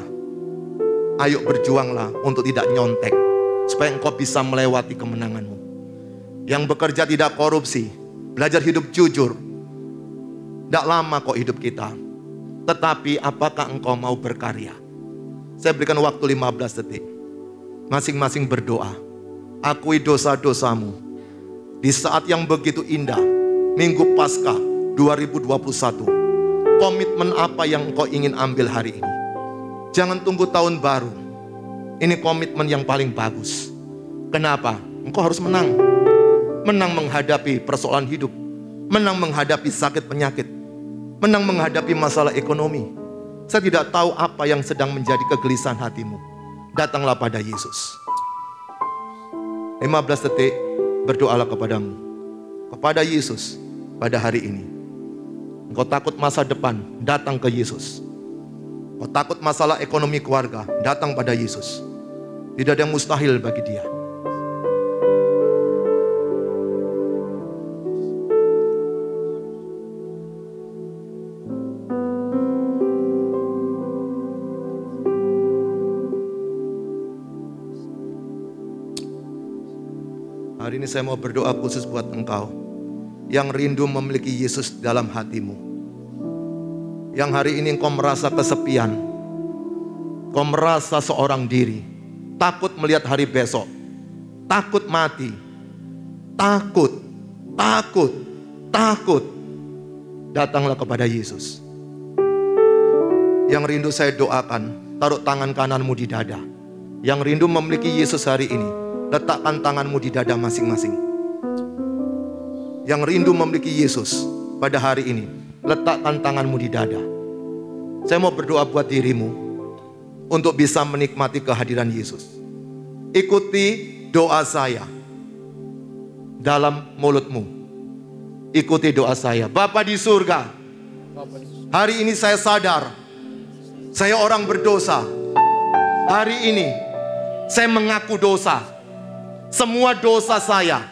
ayo berjuanglah untuk tidak nyontek, supaya engkau bisa melewati kemenanganmu. Yang bekerja tidak korupsi, belajar hidup jujur. Tidak lama kok hidup kita. Tetapi apakah engkau mau berkarya? Saya berikan waktu 15 detik. Masing-masing berdoa. Akui dosa-dosamu. Di saat yang begitu indah, Minggu Paskah 2021. Komitmen apa yang engkau ingin ambil hari ini? Jangan tunggu tahun baru. Ini komitmen yang paling bagus. Kenapa? Engkau harus menang. Menang menghadapi persoalan hidup. Menang menghadapi sakit penyakit. Menang menghadapi masalah ekonomi. Saya tidak tahu apa yang sedang menjadi kegelisahan hatimu. Datanglah pada Yesus. 15 detik berdoalah kepadamu. Kepada Yesus pada hari ini. Engkau takut masa depan, datang ke Yesus. Engkau takut masalah ekonomi keluarga, datang pada Yesus. Tidak ada yang mustahil bagi Dia. Hari ini saya mau berdoa khusus buat engkau yang rindu memiliki Yesus dalam hatimu. Yang hari ini engkau merasa kesepian, engkau merasa seorang diri, takut melihat hari besok, takut mati, takut. Datanglah kepada Yesus. Yang rindu saya doakan, taruh tangan kananmu di dada. Yang rindu memiliki Yesus hari ini, letakkan tanganmu di dada masing-masing. Yang rindu memiliki Yesus pada hari ini, letakkan tanganmu di dada. Saya mau berdoa buat dirimu untuk bisa menikmati kehadiran Yesus. Ikuti doa saya dalam mulutmu. Ikuti doa saya. Bapa di surga, hari ini saya sadar saya orang berdosa. Hari ini saya mengaku dosa. Semua dosa saya,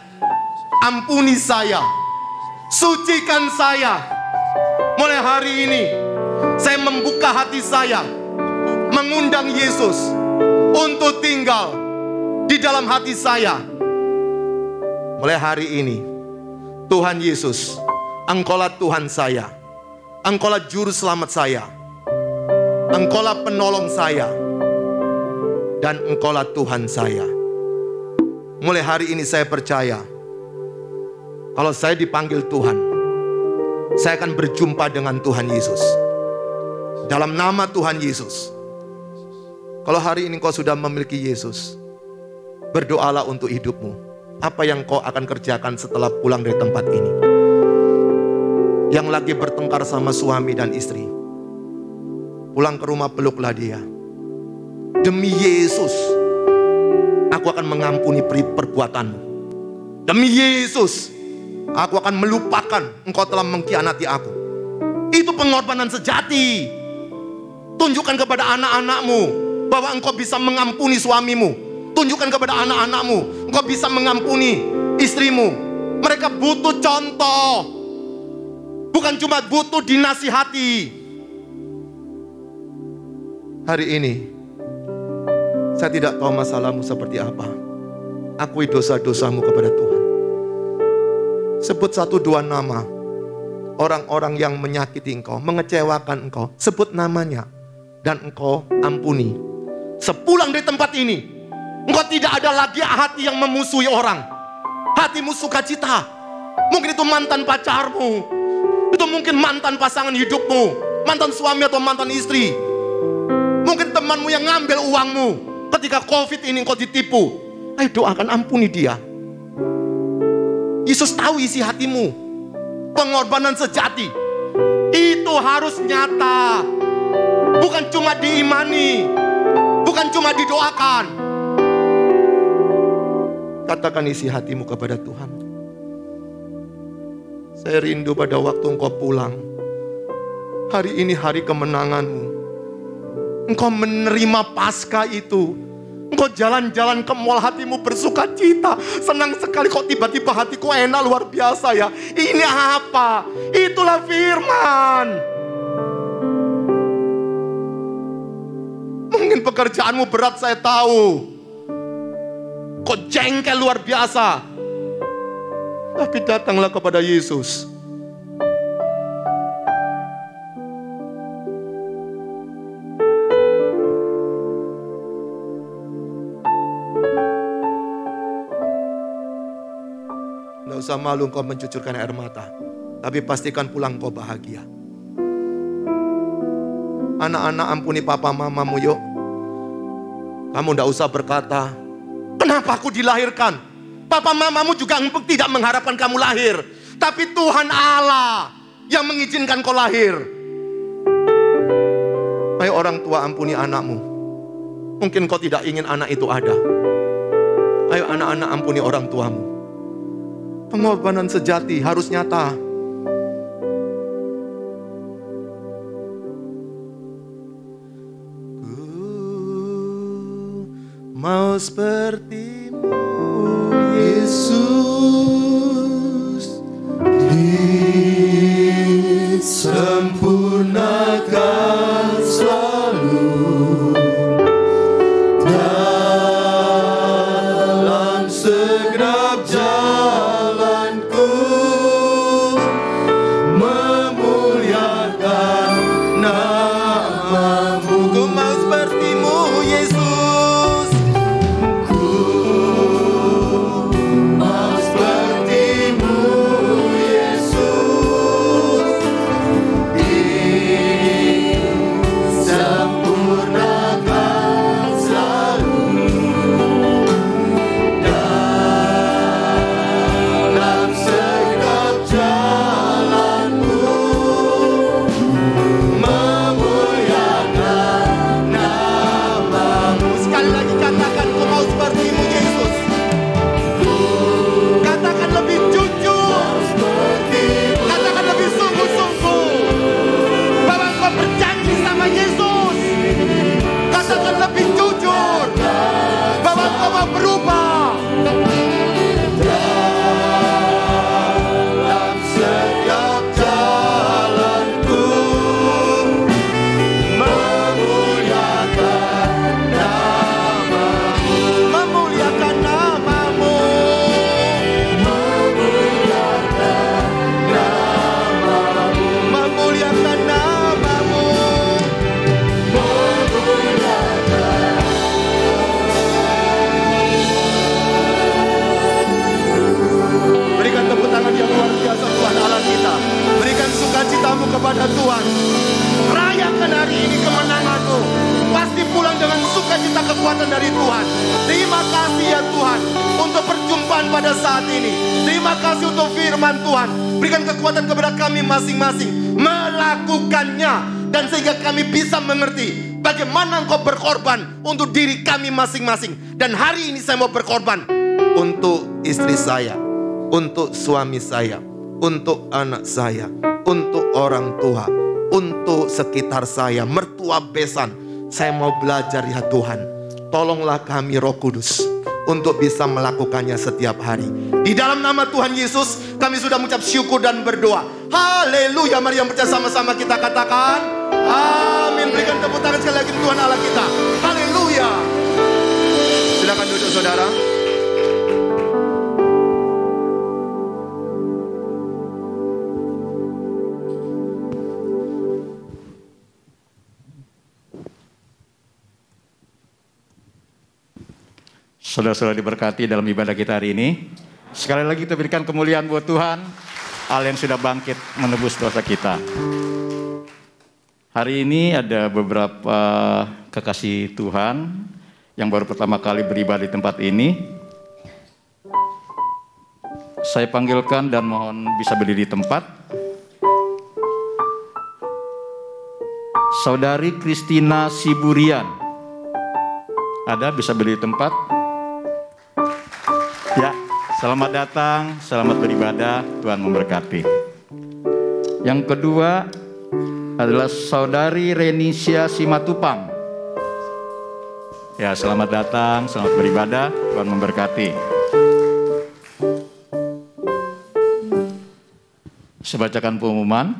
ampuni saya, sucikan saya. Mulai hari ini saya membuka hati saya, mengundang Yesus untuk tinggal di dalam hati saya. Mulai hari ini, Tuhan Yesus, Engkaulah Tuhan saya, Engkaulah Juru Selamat saya, Engkaulah penolong saya, dan Engkaulah Tuhan saya. Mulai hari ini saya percaya, kalau saya dipanggil Tuhan, saya akan berjumpa dengan Tuhan Yesus. Dalam nama Tuhan Yesus. Kalau hari ini kau sudah memiliki Yesus, berdoalah untuk hidupmu. Apa yang kau akan kerjakan setelah pulang dari tempat ini? Yang lagi bertengkar sama suami dan istri, pulang ke rumah peluklah dia. Demi Yesus, aku akan mengampuni perbuatanmu. Demi Yesus, aku akan melupakan engkau telah mengkhianati aku. Itu pengorbanan sejati. Tunjukkan kepada anak-anakmu bahwa engkau bisa mengampuni suamimu. Tunjukkan kepada anak-anakmu, engkau bisa mengampuni istrimu. Mereka butuh contoh, bukan cuma butuh dinasihati. Hari ini, saya tidak tahu masalahmu seperti apa. Akui dosa-dosamu kepada Tuhan. Sebut 1-2 nama orang-orang yang menyakiti engkau, mengecewakan engkau. Sebut namanya dan engkau ampuni. Sepulang dari tempat ini, engkau tidak ada lagi hati yang memusuhi orang. Hatimu sukacita. Mungkin itu mantan pacarmu, itu mungkin mantan pasangan hidupmu, mantan suami atau mantan istri. Mungkin temanmu yang ngambil uangmu ketika COVID ini engkau ditipu. Ayo doakan, ampuni dia. Yesus tahu isi hatimu. Pengorbanan sejati itu harus nyata, bukan cuma diimani, bukan cuma didoakan. Katakan isi hatimu kepada Tuhan. Saya rindu pada waktu engkau pulang. Hari ini hari kemenanganmu. Engkau menerima Paskah itu. Engkau jalan-jalan ke mall, hatimu bersuka cita. Senang sekali kok, tiba-tiba hatiku enak luar biasa ya. Ini apa? Itulah firman. Mungkin pekerjaanmu berat, saya tahu. Kok jengkel luar biasa. Tapi datanglah kepada Yesus. Tidak usah malu kau mencucurkan air mata. Tapi pastikan pulang kau bahagia. Anak-anak, ampuni papa mamamu yuk. Kamu tidak usah berkata, kenapa aku dilahirkan? Papa mamamu juga tidak mengharapkan kamu lahir. Tapi Tuhan Allah yang mengizinkan kau lahir. Ayo orang tua, ampuni anakmu. Mungkin kau tidak ingin anak itu ada. Ayo anak-anak, ampuni orang tuamu. Pengorbanan sejati harus nyata. Mau sepertimu Yesus, disempurnakan selalu dalam segenap jalanku. ya Tuhan untuk perjumpaan pada saat ini. Terima kasih untuk firman Tuhan. Berikan kekuatan kepada kami masing-masing melakukannya, dan sehingga kami bisa mengerti bagaimana Engkau berkorban untuk diri kami masing-masing. Dan hari ini saya mau berkorban untuk istri saya, untuk suami saya, untuk anak saya, untuk orang tua, untuk sekitar saya, mertua besan. Saya mau belajar ya Tuhan. Tolonglah kami Roh Kudus untuk bisa melakukannya setiap hari. Di dalam nama Tuhan Yesus kami sudah mengucap syukur dan berdoa. Haleluya. Mari yang percaya sama-sama kita katakan amin. Berikan tepuk tangan sekali lagi Tuhan Allah kita. Haleluya. Silakan duduk saudara. Saudara-saudara diberkati dalam ibadah kita hari ini. Sekali lagi kita berikan kemuliaan buat Tuhan, Allah yang sudah bangkit menebus dosa kita. Hari ini ada beberapa kekasih Tuhan yang baru pertama kali beribadah di tempat ini. Saya panggilkan dan mohon bisa berdiri di tempat. Saudari Kristina Siburian, ada bisa berdiri di tempat? Ya, selamat datang, selamat beribadah, Tuhan memberkati. Yang kedua adalah Saudari Renisia Simatupang. Ya, selamat datang, selamat beribadah, Tuhan memberkati. Saya bacakan pengumuman.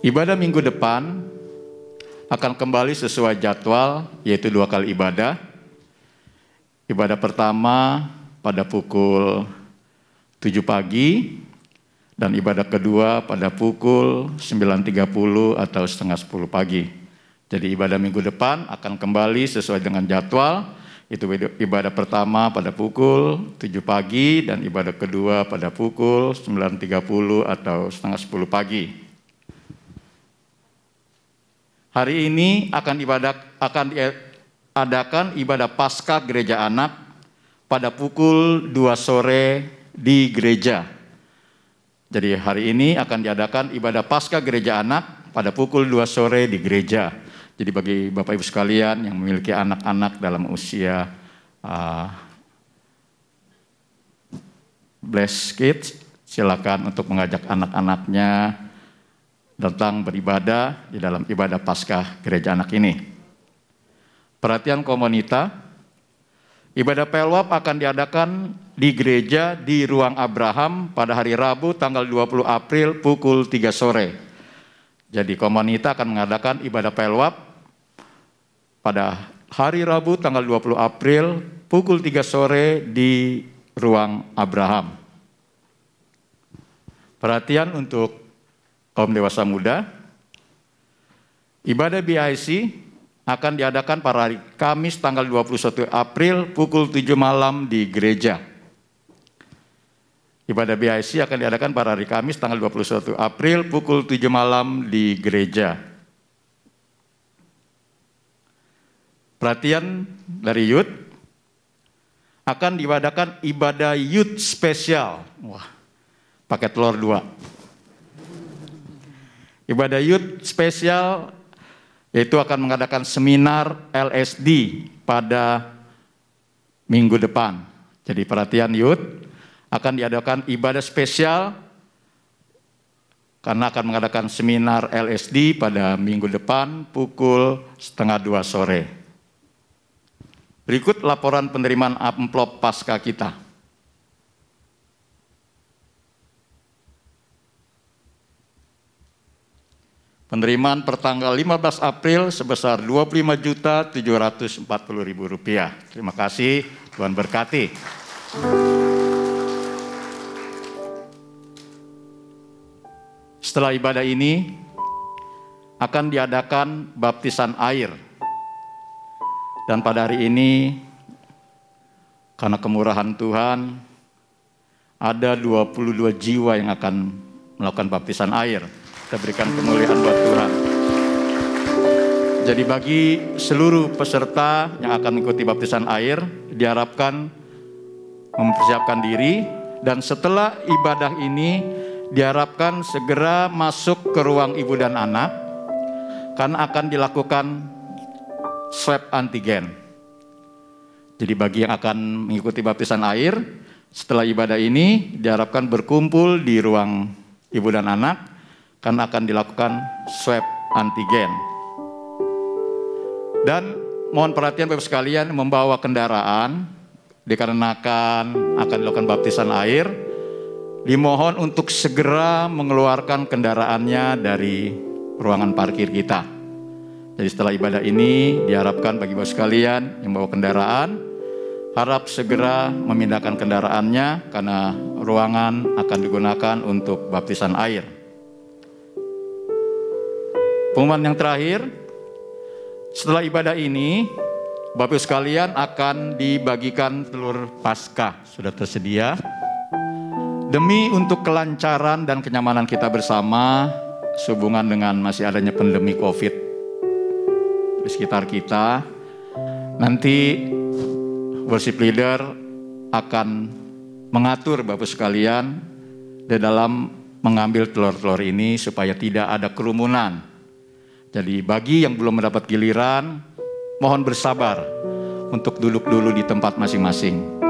Ibadah minggu depan akan kembali sesuai jadwal, yaitu 2 kali ibadah. Ibadah pertama pada pukul 7 pagi dan ibadah kedua pada pukul 9.30 atau setengah 10 pagi. Jadi ibadah minggu depan akan kembali sesuai dengan jadwal. Itu ibadah pertama pada pukul 7 pagi dan ibadah kedua pada pukul 9.30 atau setengah 10 pagi. Hari ini akan diadakan ibadah Paskah Gereja Anak pada pukul 2 sore di gereja. Jadi hari ini akan diadakan ibadah Paskah Gereja Anak pada pukul 2 sore di gereja. Jadi bagi Bapak Ibu sekalian yang memiliki anak-anak dalam usia blessed kids, silakan untuk mengajak anak-anaknya datang beribadah di dalam ibadah Paskah Gereja Anak ini. Perhatian komunita, ibadah Pelwap akan diadakan di gereja di Ruang Abraham pada hari Rabu tanggal 20 April pukul 3 sore. Jadi komunita akan mengadakan ibadah Pelwap pada hari Rabu tanggal 20 April pukul 3 sore di Ruang Abraham. Perhatian untuk kaum dewasa muda, ibadah BIC akan diadakan pada hari Kamis tanggal 21 April pukul 7 malam di gereja. Ibadah BIC akan diadakan pada hari Kamis tanggal 21 April pukul 7 malam di gereja. Perhatian dari youth, akan diadakan ibadah youth spesial. Wah, pakai telur 2. Ibadah youth spesial yaitu akan mengadakan seminar LSD pada minggu depan. Jadi perhatian youth, akan diadakan ibadah spesial karena akan mengadakan seminar LSD pada minggu depan pukul 1:30 sore. Berikut laporan penerimaan amplop Paskah kita. Penerimaan pertanggal 15 April sebesar Rp25.740.000. Terima kasih, Tuhan berkati. Setelah ibadah ini akan diadakan baptisan air. Dan pada hari ini, karena kemurahan Tuhan, ada 22 jiwa yang akan melakukan baptisan air. Kita berikan kemuliaan buat Tuhan. Jadi bagi seluruh peserta yang akan mengikuti baptisan air, diharapkan mempersiapkan diri, dan setelah ibadah ini diharapkan segera masuk ke ruang ibu dan anak, karena akan dilakukan swab antigen. Jadi bagi yang akan mengikuti baptisan air, setelah ibadah ini diharapkan berkumpul di ruang ibu dan anak, karena akan dilakukan swab antigen. Dan mohon perhatian Bapak sekalian, membawa kendaraan dikarenakan akan dilakukan baptisan air, dimohon untuk segera mengeluarkan kendaraannya dari ruangan parkir kita. Jadi setelah ibadah ini diharapkan bagi Bapak sekalian yang bawa kendaraan, harap segera memindahkan kendaraannya karena ruangan akan digunakan untuk baptisan air. Pengumuman yang terakhir, setelah ibadah ini, Bapak sekalian akan dibagikan telur Paskah, sudah tersedia. Demi untuk kelancaran dan kenyamanan kita bersama, sehubungan dengan masih adanya pandemi COVID di sekitar kita, nanti worship leader akan mengatur Bapak sekalian di dalam mengambil telur-telur ini supaya tidak ada kerumunan. Jadi bagi yang belum mendapat giliran, mohon bersabar untuk duduk dulu di tempat masing-masing,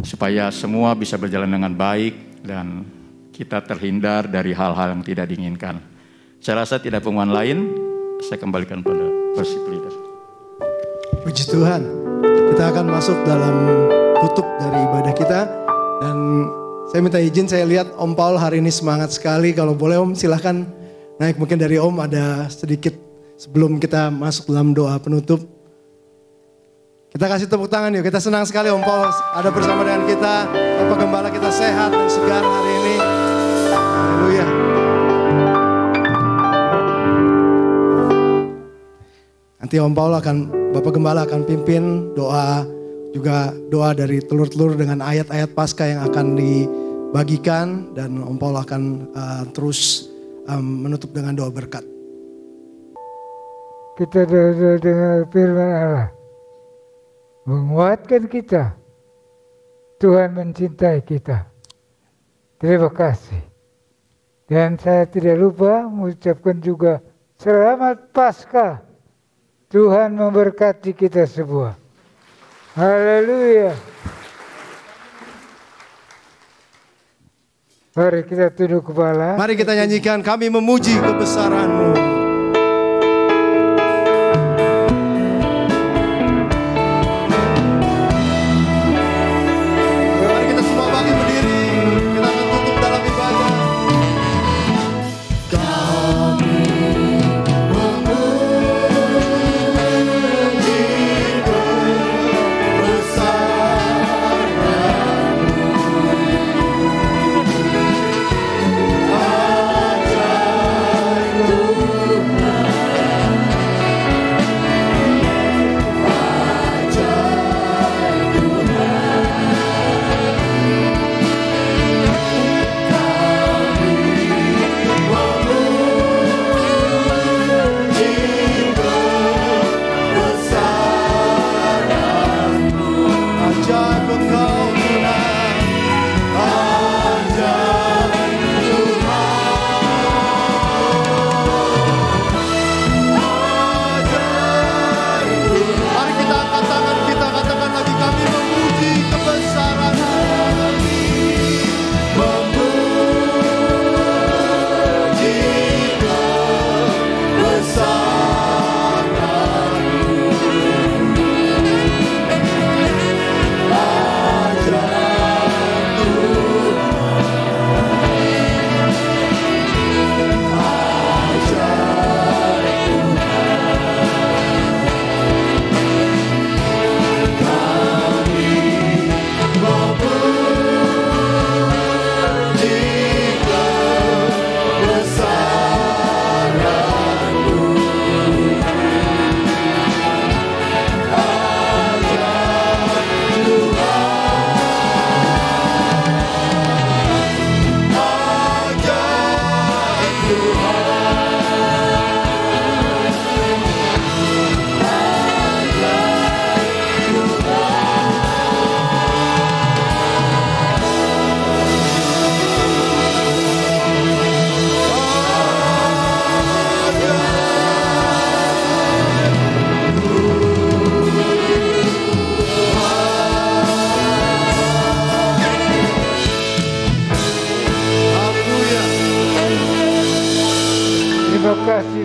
supaya semua bisa berjalan dengan baik dan kita terhindar dari hal-hal yang tidak diinginkan. Saya rasa tidak pengumuman lain, saya kembalikan pada worship leader. Puji Tuhan, kita akan masuk dalam tutup dari ibadah kita. Dan saya minta izin, saya lihat Om Paul hari ini semangat sekali. Kalau boleh Om silahkan naik, mungkin dari Om ada sedikit sebelum kita masuk dalam doa penutup. Kita kasih tepuk tangan yuk, kita senang sekali Om Paul ada bersama dengan kita. Bapak Gembala kita sehat dan segar hari ini. Haleluya. Nanti Om Paul Bapak Gembala akan pimpin doa, juga doa dari telur-telur dengan ayat-ayat Paskah yang akan dibagikan. Dan Om Paul akan terus menutup dengan doa berkat. Kita doa dengan firman Allah, menguatkan kita. Tuhan mencintai kita. Terima kasih. Dan saya tidak lupa mengucapkan juga selamat Paskah. Tuhan memberkati kita semua. Haleluya. Mari kita tunduk kepala. Mari kita nyanyikan, kami memuji kebesaran-Mu. Mari kita semua bangkit berdiri. Kita akan tutup dalam ibadah. Ajaib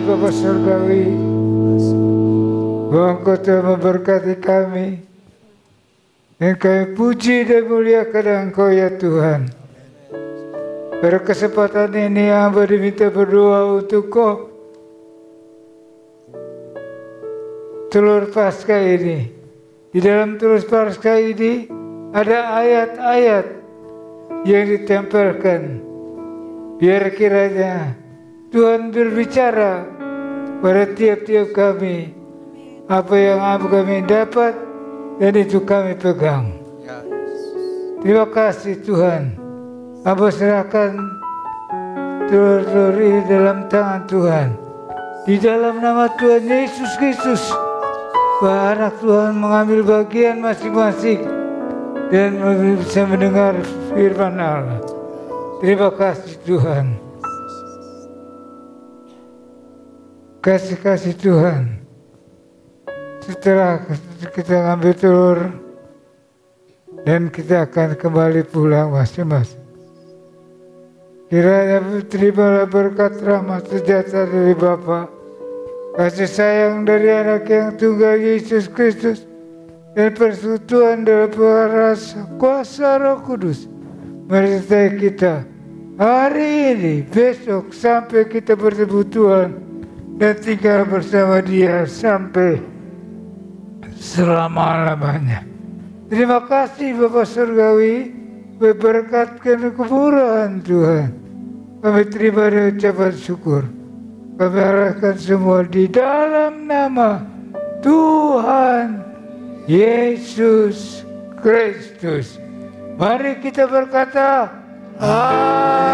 Bapa Surgawi, bahwa Engkau telah memberkati kami. Dan kami puji dan muliakan Engkau ya Tuhan. Pada kesempatan ini hamba diminta berdoa untuk Kau. Telur Paskah ini. Di dalam telur Paskah ini ada ayat-ayat yang ditempelkan. Biar kiranya Tuhan berbicara pada tiap-tiap kami. Apa yang kami dapat dan itu kami pegang. Terima kasih Tuhan. Hamba serahkan telur-telur ini dalam tangan Tuhan. Di dalam nama Tuhan Yesus Kristus, bahwa anak Tuhan mengambil bagian masing-masing dan bisa mendengar firman Allah. Terima kasih Tuhan. Kasih Tuhan. Setelah kita ngambil telur dan kita akan kembali pulang masing-masing. Kiranya terimalah berkat rahmat sejahtera dari Bapa, kasih sayang dari anak yang tunggal Yesus Kristus, dan persekutuan dalam kuasa Roh Kudus menyertai kita hari ini, besok, sampai kita bertemu Tuhan dan tinggal bersama Dia sampai selama-lamanya. Terima kasih Bapa Surgawi, berberkatkan kemurahan Tuhan. Kami terima dengan ucapan syukur. Kami arahkan semua di dalam nama Tuhan Yesus Kristus. Mari kita berkata, Amin.